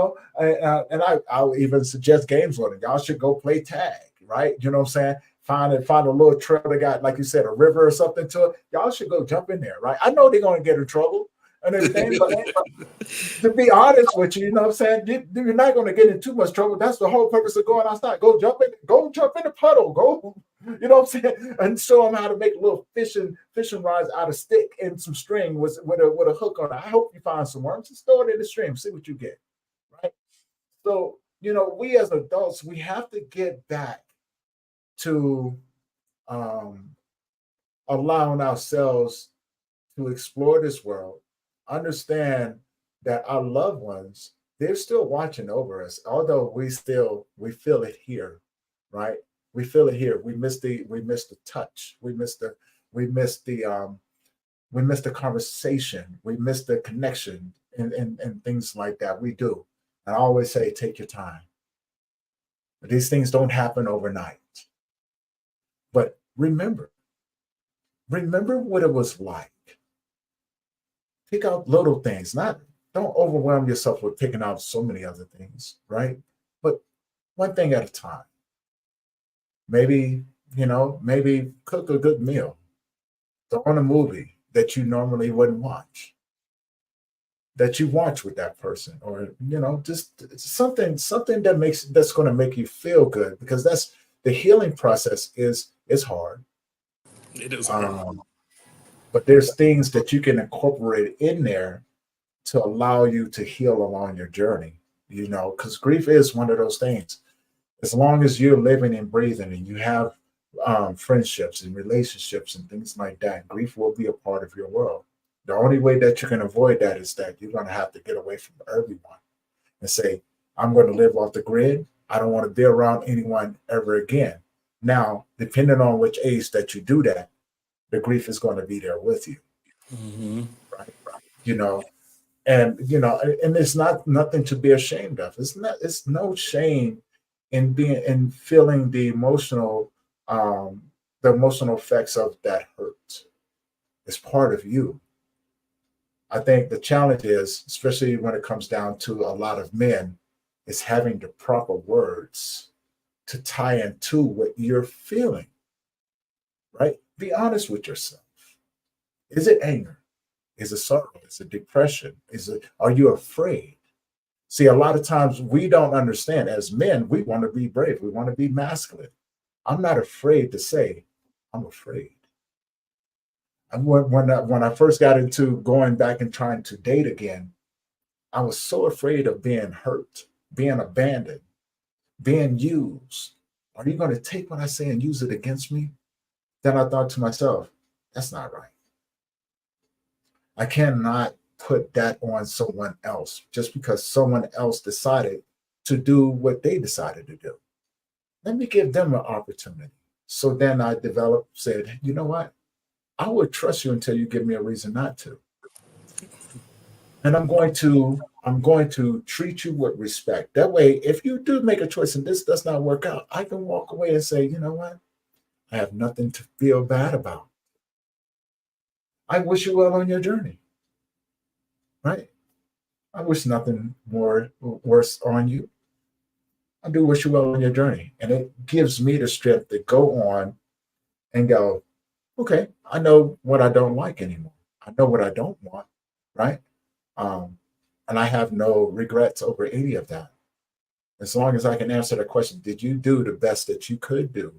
S1: I'll even suggest games with them. Y'all should go play tag, right? You know what I'm saying? Find a little trail that got, like you said, a river or something to it. Y'all should go jump in there, right? I know they're going to get in trouble and everything, but to be honest with you, you know what I'm saying? You're not going to get in too much trouble. That's the whole purpose of going outside. Go jump in the puddle. Go, you know what I'm saying? And show them how to make little fishing rods out of stick and some string with a hook on it. I hope you find some worms. Just throw it in the stream, see what you get, right? So, we as adults, we have to get back to allowing ourselves to explore this world, understand that our loved ones, they're still watching over us, although we feel it here, right? We feel it here. We miss the touch. We miss the conversation. We miss the connection and things like that. We do. And I always say, take your time. These things don't happen overnight. But remember what it was like. Pick out little things. Don't overwhelm yourself with picking out so many other things, right? But one thing at a time. Maybe cook a good meal. Throw on a movie that you normally wouldn't watch, that you watch with that person, or just something that's going to make you feel good, because that's the healing process is hard.
S2: It is hard.
S1: But there's things that you can incorporate in there to allow you to heal along your journey, because grief is one of those things. As long as you're living and breathing and you have friendships and relationships and things like that, grief will be a part of your world. The only way that you can avoid that is that you're going to have to get away from everyone and say, I'm going to live off the grid. I don't want to be around anyone ever again. Now, depending on which age that you do that, the grief is going to be there with you.
S2: Mm-hmm.
S1: Right. And it's nothing to be ashamed of. It's no shame in feeling the emotional effects of that hurt. It's part of you. I think the challenge is, especially when it comes down to a lot of men, is having the proper words to tie into what you're feeling, right? Be honest with yourself. Is it anger? Is it sorrow? Is it depression? Are you afraid? See, a lot of times we don't understand. As men, we want to be brave. We want to be masculine. I'm not afraid to say, I'm afraid. And when I first got into going back and trying to date again, I was so afraid of being hurt, being abandoned, being used. Are you going to take what I say and use it against me? Then I thought to myself, that's not right. I cannot put that on someone else just because someone else decided to do what they decided to do. Let me give them an opportunity. So then I developed, said, you know what? I will trust you until you give me a reason not to. And I'm going to treat you with respect. That way, if you do make a choice and this does not work out, I can walk away and say, you know what? I have nothing to feel bad about. I wish you well on your journey, right? I wish nothing more worse on you. I do wish you well on your journey. And it gives me the strength to go on and go, okay, I know what I don't like anymore. I know what I don't want, right? Um, and I have no regrets over any of that. As long as I can answer the question, did you do the best that you could do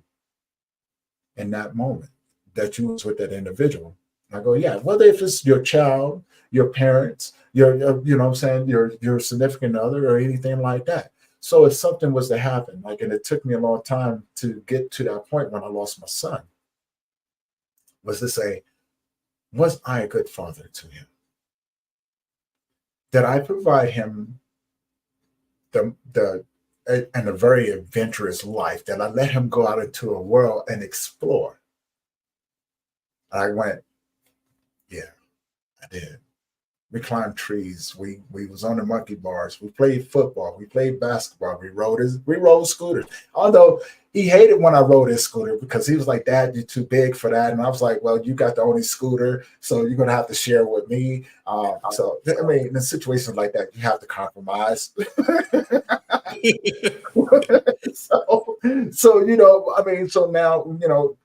S1: in that moment that you was with that individual? And I go, yeah, whether if it's your child, your parents, your you know what I'm saying, your significant other or anything like that. So if something was to happen, like, and it took me a long time to get to that point when I lost my son, was to say, was I a good father to him? Did I provide him the and a very adventurous life? That I let him go out into a world and explore? And I went, yeah, I did. We climbed trees. We was on the monkey bars. We played football. We played basketball. We rode scooters. Although he hated when I rode his scooter because he was like, "Dad, you're too big for that." And I was like, "Well, you got the only scooter, so you're gonna have to share with me." So I mean, in situations like that, you have to compromise. so, so I mean, so now,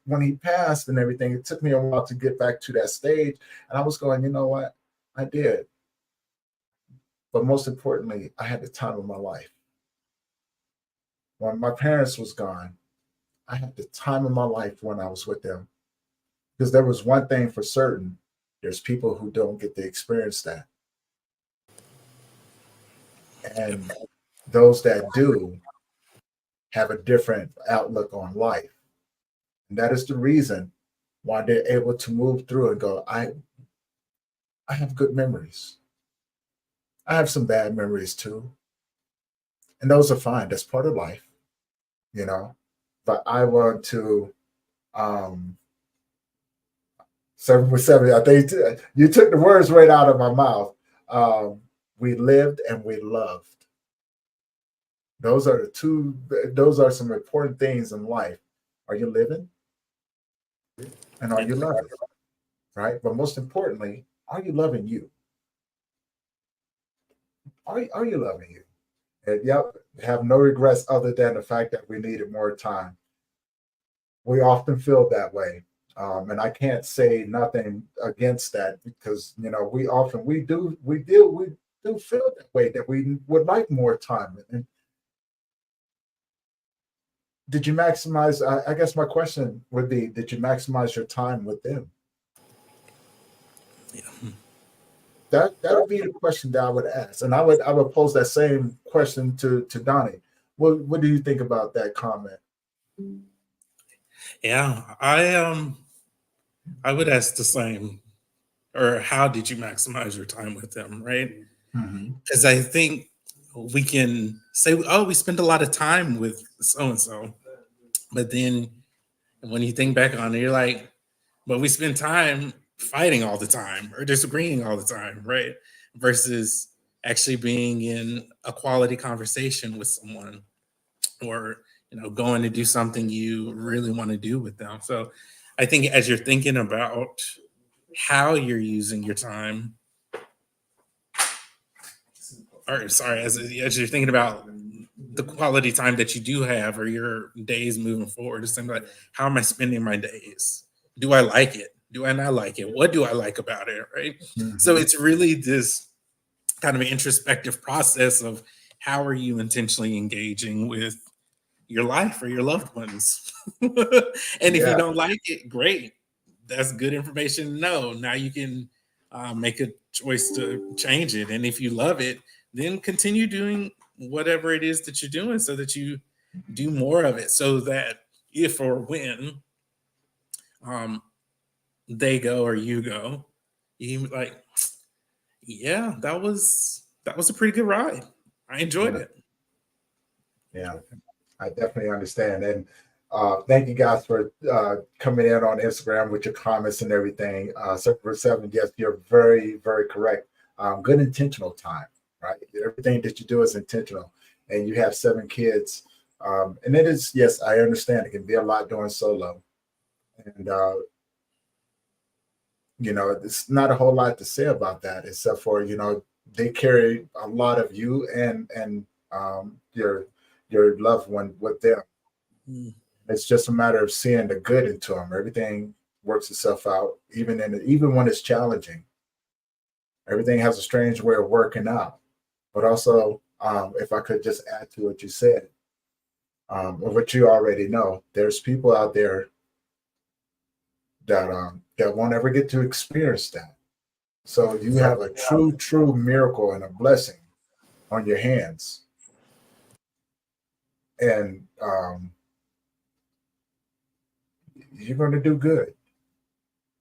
S1: when he passed and everything, it took me a while to get back to that stage, and I was going, you know what, I did, but most importantly, I had the time of my life. When my parents was gone, I had the time of my life when I was with them, because there was one thing for certain: there's people who don't get to experience that, and those that do have a different outlook on life. And that is the reason why they're able to move through and go, I have good memories. I have some bad memories too. And those are fine. That's part of life, you know. But I want to 7 for 7. I think you took the words right out of my mouth. Um, we lived and we loved. Those are the two, those are some important things in life. Are you living and are you loving? Right? But most importantly, are you loving you? Are you loving you? And yep, have no regrets other than the fact that we needed more time. We often feel that way. And I can't say nothing against that, because we do feel that way, that we would like more time. And did you maximize? I guess my question would be: did you maximize your time with them?
S2: Yeah.
S1: That would be the question that I would ask, and I would pose that same question to Donnie. What do you think about that comment?
S2: Yeah, I would ask the same, or how did you maximize your time with them, right?
S1: Hmm.
S2: Because I think we can say, oh, we spend a lot of time with so and so, but then when you think back on it, you're like, but we spend time fighting all the time or disagreeing all the time, right? Versus actually being in a quality conversation with someone, or going to do something you really want to do with them. So I think as you're thinking about how you're using your time, or sorry, as you're thinking about the quality time that you do have, or your days moving forward, it's something like, how am I spending my days? Do I like it? Do I not like it? What do I like about it? Right. So
S1: Hmm.
S2: it's really this kind of an introspective process of how are you intentionally engaging with your life or your loved ones. And if you
S1: Yeah.
S2: don't like it, great. That's good information to know. Now you can make a choice to change it. And if you love it, then continue doing whatever it is that you're doing, so that you do more of it, so that if or when um, they go or you go, you like, yeah, that was a pretty good ride. I enjoyed
S1: Yeah.
S2: it.
S1: Yeah. I definitely understand. And Thank you guys for coming in on Instagram with your comments and everything. 7 yes, you're very, very correct. Good intentional time, right? Everything that you do is intentional, and you have 7 kids. And it is, yes, I understand it can be a lot doing solo. And, it's not a whole lot to say about that, except for, they carry a lot of you and your loved one with them.
S2: Mm.
S1: It's just a matter of seeing the good into them. Everything works itself out, even when it's challenging. Everything has a strange way of working out. But also, if I could just add to what you said, or what you already know, there's people out there that won't ever get to experience that. So you have a true, true miracle and a blessing on your hands, and you're going to do good.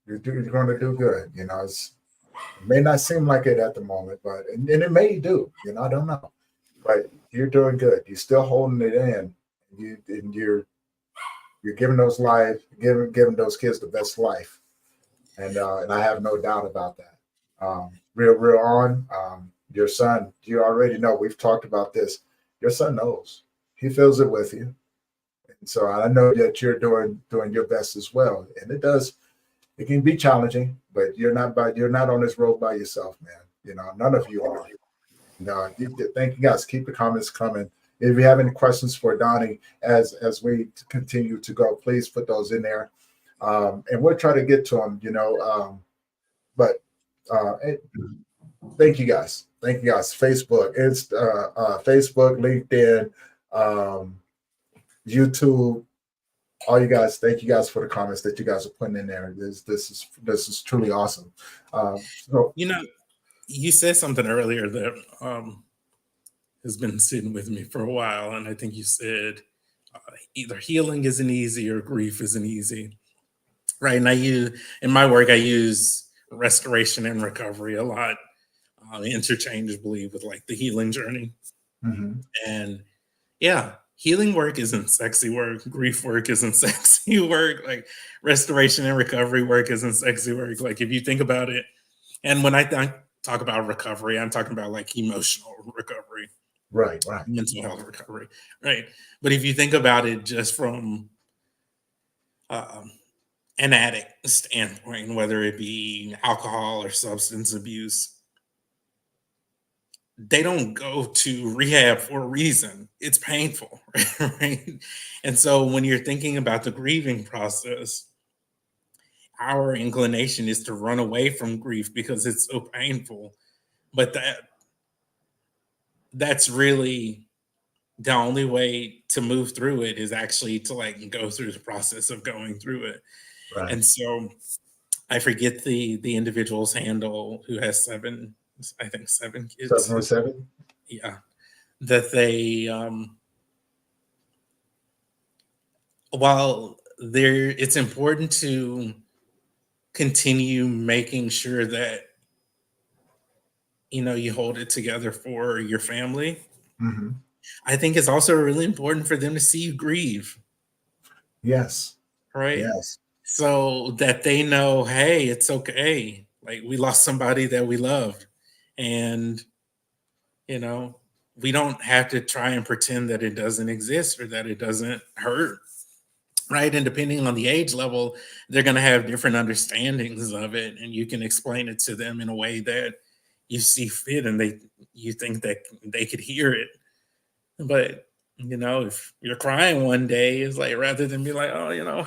S1: You're going to do good. It may not seem like it at the moment, but and it may do. I don't know, but you're doing good. You're still holding it in. You're giving those giving those kids the best life, and I have no doubt about that. Real on. Your son, you already know. We've talked about this. Your son knows. He feels it with you, and so I know that you're doing your best as well. And it does. It can be challenging, but you're not on this road by yourself, man. None of you are. No, thank you guys. Keep the comments coming. If you have any questions for Donnie as we continue to go, please put those in there, and we'll try to get to them. But thank you guys. Thank you guys. Facebook, LinkedIn, YouTube. All you guys, thank you guys for the comments that you guys are putting in there. This is truly awesome. So
S2: You said something earlier that has been sitting with me for a while, and I think you said either healing isn't easy or grief isn't easy, right? And in my work, I use restoration and recovery a lot, interchangeably with like the healing journey.
S1: mhm,
S2: And yeah, healing work isn't sexy work. Grief work isn't sexy work. Like restoration and recovery work isn't sexy work. Like if you think about it, and when I talk about recovery, I'm talking about like emotional recovery,
S1: right,
S2: mental health recovery, right? But if you think about it just from um, an addict standpoint, whether it be alcohol or substance abuse, they don't go to rehab for a reason. It's painful, right? And so when you're thinking about the grieving process, our inclination is to run away from grief because it's so painful. But that's really the only way to move through it is actually to like go through the process of going through it.
S1: right.
S2: And so I forget the individual's handle who has seven, I think 7 kids.
S1: 707.
S2: Yeah. That they while there it's important to continue making sure that you hold it together for your family.
S1: Hmm.
S2: I think it's also really important for them to see you grieve,
S1: Yes,
S2: right?
S1: yes,
S2: So that they know, hey, it's okay. Like we lost somebody that we loved. And, you know, we don't have to try and pretend that it doesn't exist or that it doesn't hurt. Right. And depending on the age level, they're going to have different understandings of it. And you can explain it to them in a way that you see fit and you think that they could hear it. But if you're crying one day, it's like rather than be like, oh,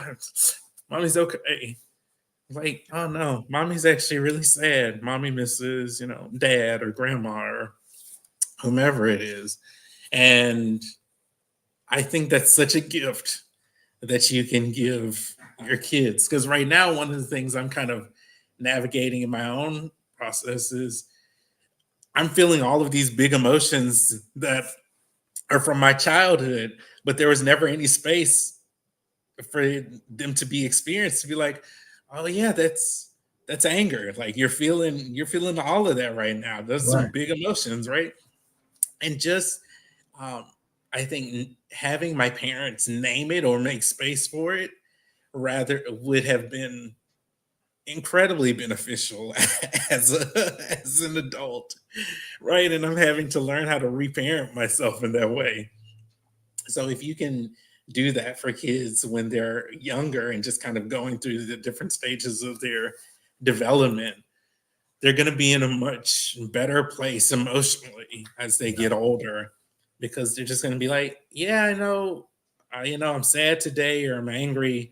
S2: mommy's okay. Like, oh no, mommy's actually really sad. Mommy misses, dad or grandma or whomever it is. And I think that's such a gift that you can give your kids. Because right now, one of the things I'm kind of navigating in my own process is I'm feeling all of these big emotions that are from my childhood, but there was never any space for them to be experienced to be like, oh yeah, that's anger. Like you're feeling all of that right now. Those are some
S1: right.
S2: big emotions, right? And just um, I think having my parents name it or make space for it rather would have been incredibly beneficial as an adult, right? And I'm having to learn how to reparent myself in that way. So if you can do that for kids when they're younger and just kind of going through the different stages of their development, they're going to be in a much better place emotionally as they get older, because they're just going to be like, yeah, I know, I'm sad today or I'm angry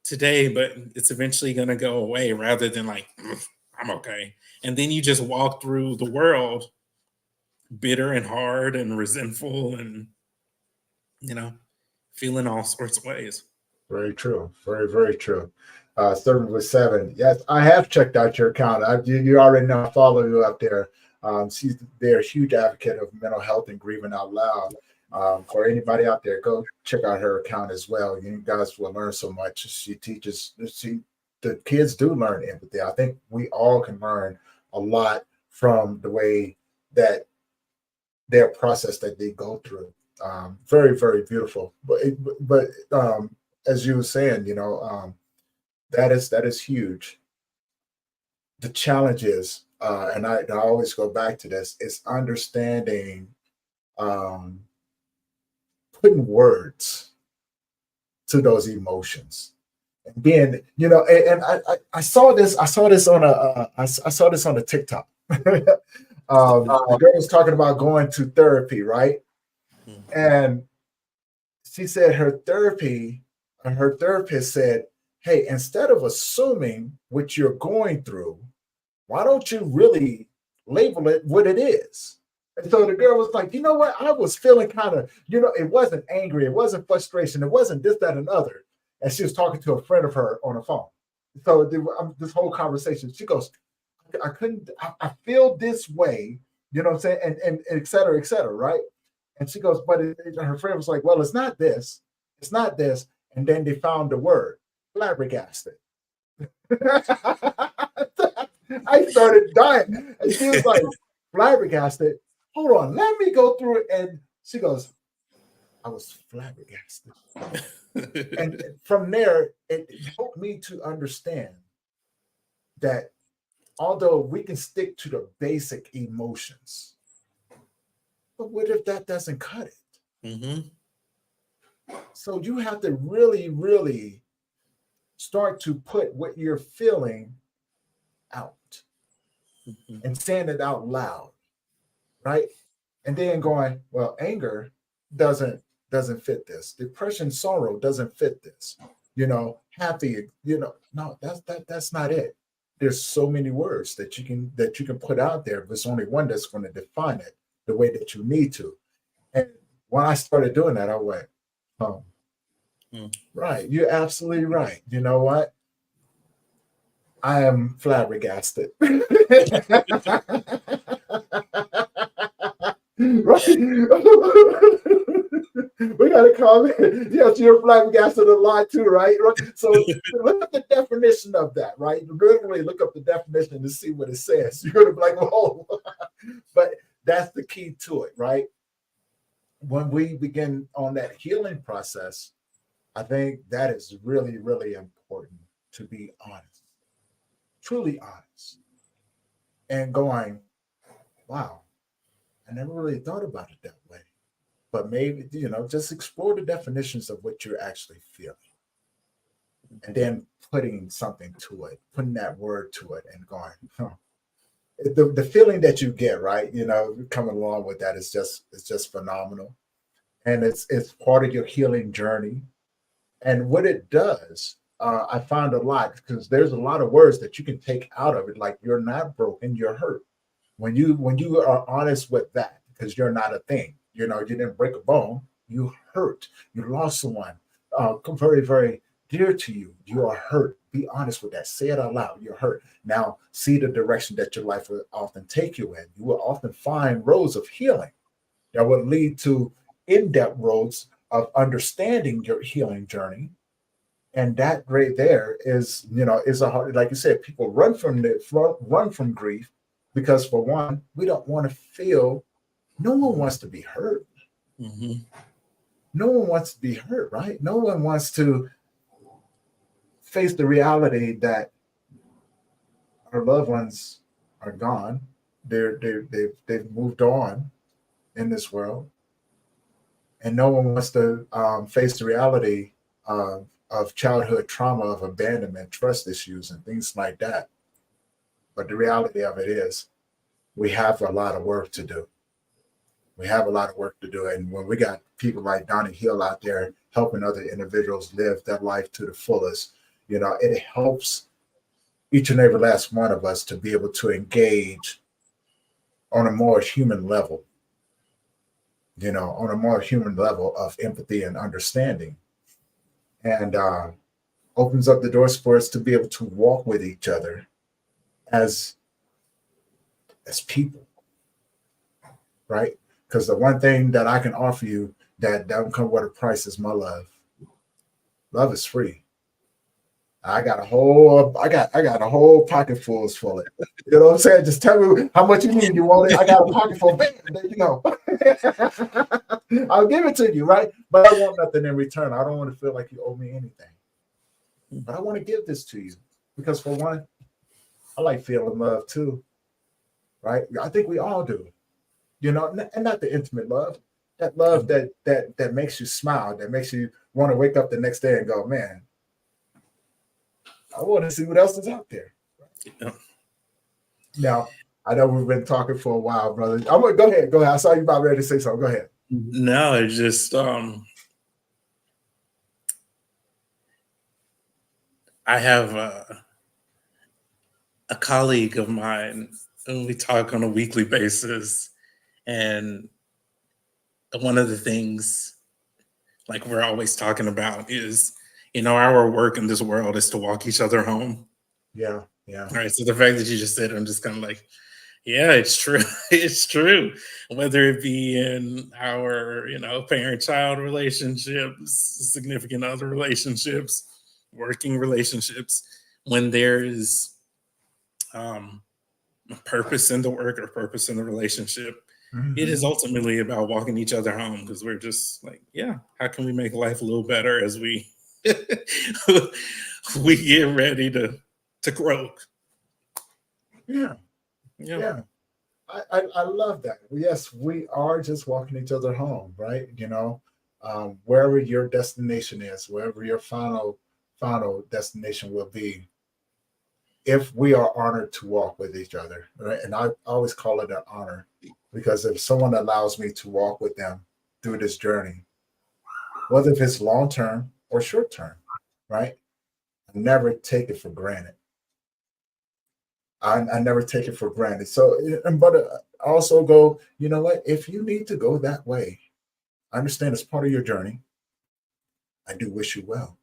S2: today, but it's eventually going to go away, rather than like, I'm okay. And then you just walk through the world bitter and hard and resentful and, you know, feeling all sorts of ways.
S1: Very true. Very, very true. Starting with 7. Yes, I have checked out your account. You already know I follow you up there. They're a huge advocate of mental health and grieving out loud. For anybody out there, go check out her account as well. You guys will learn so much. She teaches. The kids do learn empathy. I think we all can learn a lot from the way that their process that they go through. Very, very beautiful. But as you were saying, that is huge. The challenge is, and I always go back to this, is understanding, putting words to those emotions, and being, and I saw this on a TikTok. The girl was talking about going to therapy, right? And she said her therapist said, hey, instead of assuming what you're going through, why don't you really label it what it is? And so the girl was like, you know what? I was feeling kind of, it wasn't angry. It wasn't frustration. It wasn't this, that, and other. And she was talking to a friend of her on the phone. So this whole conversation, she goes, I feel this way, you know what I'm saying? And et cetera, right? And she goes, but her friend was like, well, it's not this. It's not this. And then they found the word, flabbergasted. I started dying. And she was like, flabbergasted. Hold on, let me go through it. And she goes, I was flabbergasted. And from there, it helped me to understand that although we can stick to the basic emotions, but what if that doesn't cut it?
S2: Mm-hmm.
S1: So you have to really, really start to put what you're feeling out, and saying it out loud, right? And then going, well, anger doesn't fit this. Depression, sorrow doesn't fit this. Happy, no, that's not it. There's so many words that you can put out there, but there's only one that's going to define it the way that you need to. And when I started doing that, I went, oh, right, you're absolutely right. You know what? I am flabbergasted. Right? We got to comment. Yes, you're flabbergasted a lot too, right? So look up the definition of that, right? Literally look up the definition to see what it says. You're going to be like, whoa. But that's the key to it, right? When we begin on that healing process, I think that is really, really important, to be honest, truly honest, and going, wow, I never really thought about it that way. But maybe, just explore the definitions of what you're actually feeling, and then putting something to it, putting that word to it, and going, the feeling that you get, right? Coming along with that is just phenomenal. And it's part of your healing journey. And what it does, I found a lot, because there's a lot of words that you can take out of it, like you're not broken, you're hurt. When you are honest with that, because you're not a thing, you didn't break a bone, you hurt, you lost someone very, very dear to you, you are hurt. Be honest with that. Say it out loud. You're hurt. Now see the direction that your life will often take you in. You will often find roads of healing that will lead to in-depth roads of understanding your healing journey. And that right there is a hard, like you said, people run from grief because, for one, we don't want to feel, no one wants to be hurt.
S2: Mm-hmm.
S1: no one wants to be hurt, right? No one wants to face the reality that our loved ones are gone. They've moved on in this world, and no one wants to face the reality of childhood trauma, of abandonment, trust issues, and things like that. But the reality of it is, we have a lot of work to do. We have a lot of work to do, and when we got people like Donnel out there helping other individuals live their life to the fullest, it helps each and every last one of us to be able to engage on a more human level, on a more human level of empathy and understanding, and opens up the doors for us to be able to walk with each other as people, right? Because the one thing that I can offer you that don't come with a price is my love. Love is free. I got a whole pocket full of it. You know what I'm saying? Just tell me how much you need. You want it? I got a pocket full. Bam, there you go. I'll give it to you, right? But I want nothing in return. I don't want to feel like you owe me anything. But I want to give this to you because, for one, I like feeling love too, right? I think we all do, and not the intimate love, that love that makes you smile, that makes you want to wake up the next day and go, man, I want to see what else is out there. Yeah. Now, I know we've been talking for a while, brother. I'm gonna go ahead. I saw you about ready to say something. Go ahead.
S2: No, it's just I have a colleague of mine, and we talk on a weekly basis. And one of the things, like, we're always talking about is, our work in this world is to walk each other home.
S1: Yeah. Yeah.
S2: All right. So the fact that you just said, I'm just kind of like, yeah, it's true. It's true. Whether it be in our, parent-child relationships, significant other relationships, working relationships, when there is a purpose in the work or purpose in the relationship, it is ultimately about walking each other home, because we're just like, yeah, how can we make life a little better as we we get ready to grow?
S1: Yeah. I love that. Yes, we are just walking each other home, right? Wherever your destination is, wherever your final destination will be, if we are honored to walk with each other, right? And I always call it an honor, because if someone allows me to walk with them through this journey, whether if it's long term or short term, right? I never take it for granted. I never take it for granted. So, but I also go, you know what? If you need to go that way, I understand it's part of your journey. I do wish you well,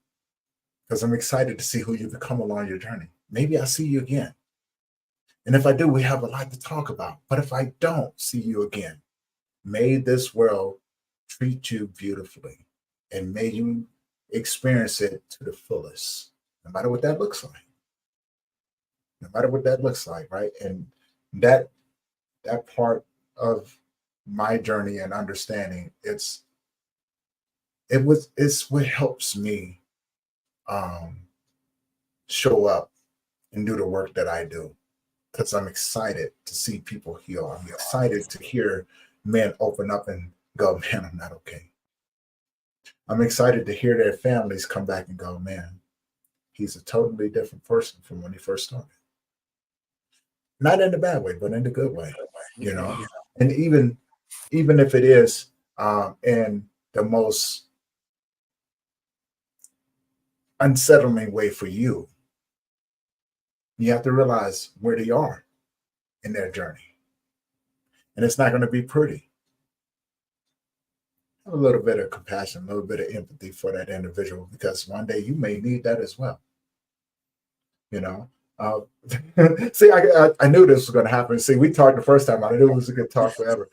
S1: because I'm excited to see who you become along your journey. Maybe I'll see you again. And if I do, we have a lot to talk about. But if I don't see you again, may this world treat you beautifully, and may you experience it to the fullest, no matter what that looks like. No matter what that looks like, right? And that part of my journey and understanding, it's what helps me show up and do the work that I do, because I'm excited to see people heal. I'm excited to hear men open up and go, man, I'm not okay. I'm excited to hear their families come back and go, man, he's a totally different person from when he first started. Not in the bad way, but in the good way, And even if it is in the most unsettling way for you, you have to realize where they are in their journey. And it's not going to be pretty. Have a little bit of compassion, a little bit of empathy for that individual, because one day you may need that as well. See, I knew this was going to happen. See, we talked the first time. I knew it was a good talk forever.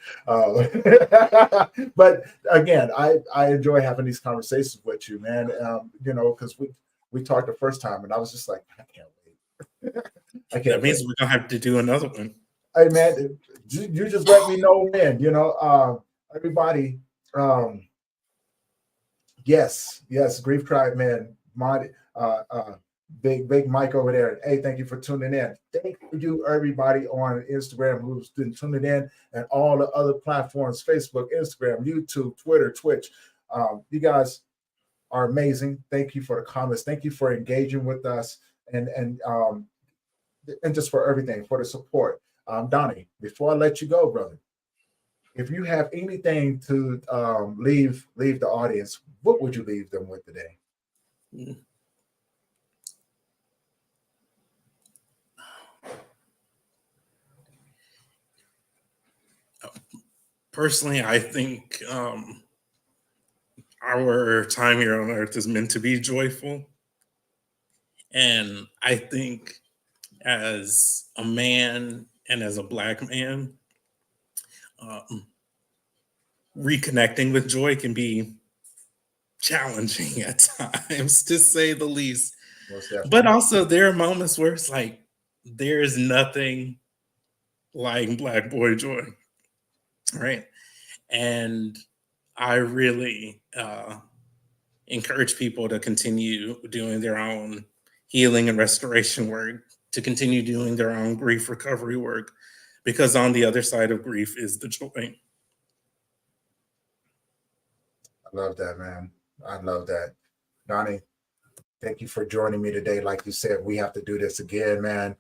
S1: But again, I enjoy having these conversations with you, man. Because we talked the first time, and I was just like, I can't wait.
S2: That means we're gonna have to do another one.
S1: Hey, man, you just let me know when. Everybody. Yes, yes, Grief Tribe, man. Big Mike over there. Hey, thank you for tuning in. Thank you, everybody on Instagram who's been tuning in, and all the other platforms: Facebook, Instagram, YouTube, Twitter, Twitch. You guys are amazing. Thank you for the comments. Thank you for engaging with us, and just for everything, for the support. Donnie, before I let you go, brother, if you have anything to leave the audience, what would you leave them with today?
S2: Personally, I think our time here on earth is meant to be joyful. And I think as a man and as a Black man, reconnecting with joy can be challenging at times, to say the least. But also, there are moments where it's like, there is nothing like Black boy joy, right? And I really encourage people to continue doing their own healing and restoration work, to continue doing their own grief recovery work, because on the other side of grief is the joy.
S1: I love that, man. I love that. Donnie, thank you for joining me today. Like you said, we have to do this again, man.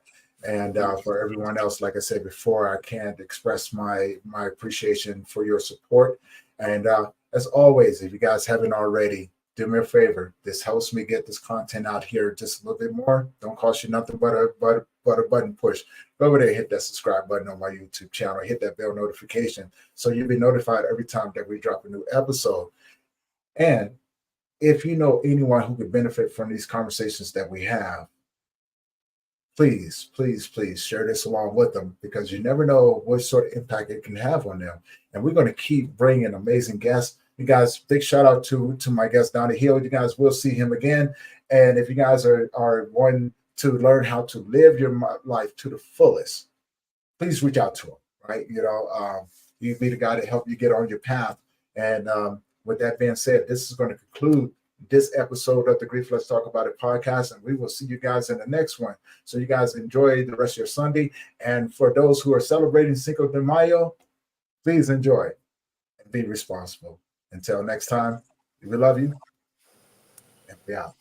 S1: And for everyone else, like I said before, I can't express my appreciation for your support. And as always, if you guys haven't already, do me a favor. This helps me get this content out here just a little bit more. Don't cost you nothing but a button push. Go over there, hit that subscribe button on my YouTube channel, hit that bell notification so you'll be notified every time that we drop a new episode. And if you know anyone who could benefit from these conversations that we have, please, please, please share this along with them, because you never know what sort of impact it can have on them. And we're going to keep bringing amazing guests. You guys, big shout out to my guest, Donnel. You guys will see him again. And if you guys are wanting to learn how to live your life to the fullest, please reach out to him, right? You be the guy to help you get on your path. And with that being said, this is going to conclude this episode of the Grief Let's Talk About It podcast, and we will see you guys in the next one. So you guys enjoy the rest of your Sunday. And for those who are celebrating Cinco de Mayo, please enjoy and be responsible. Until next time, we love you, and we out.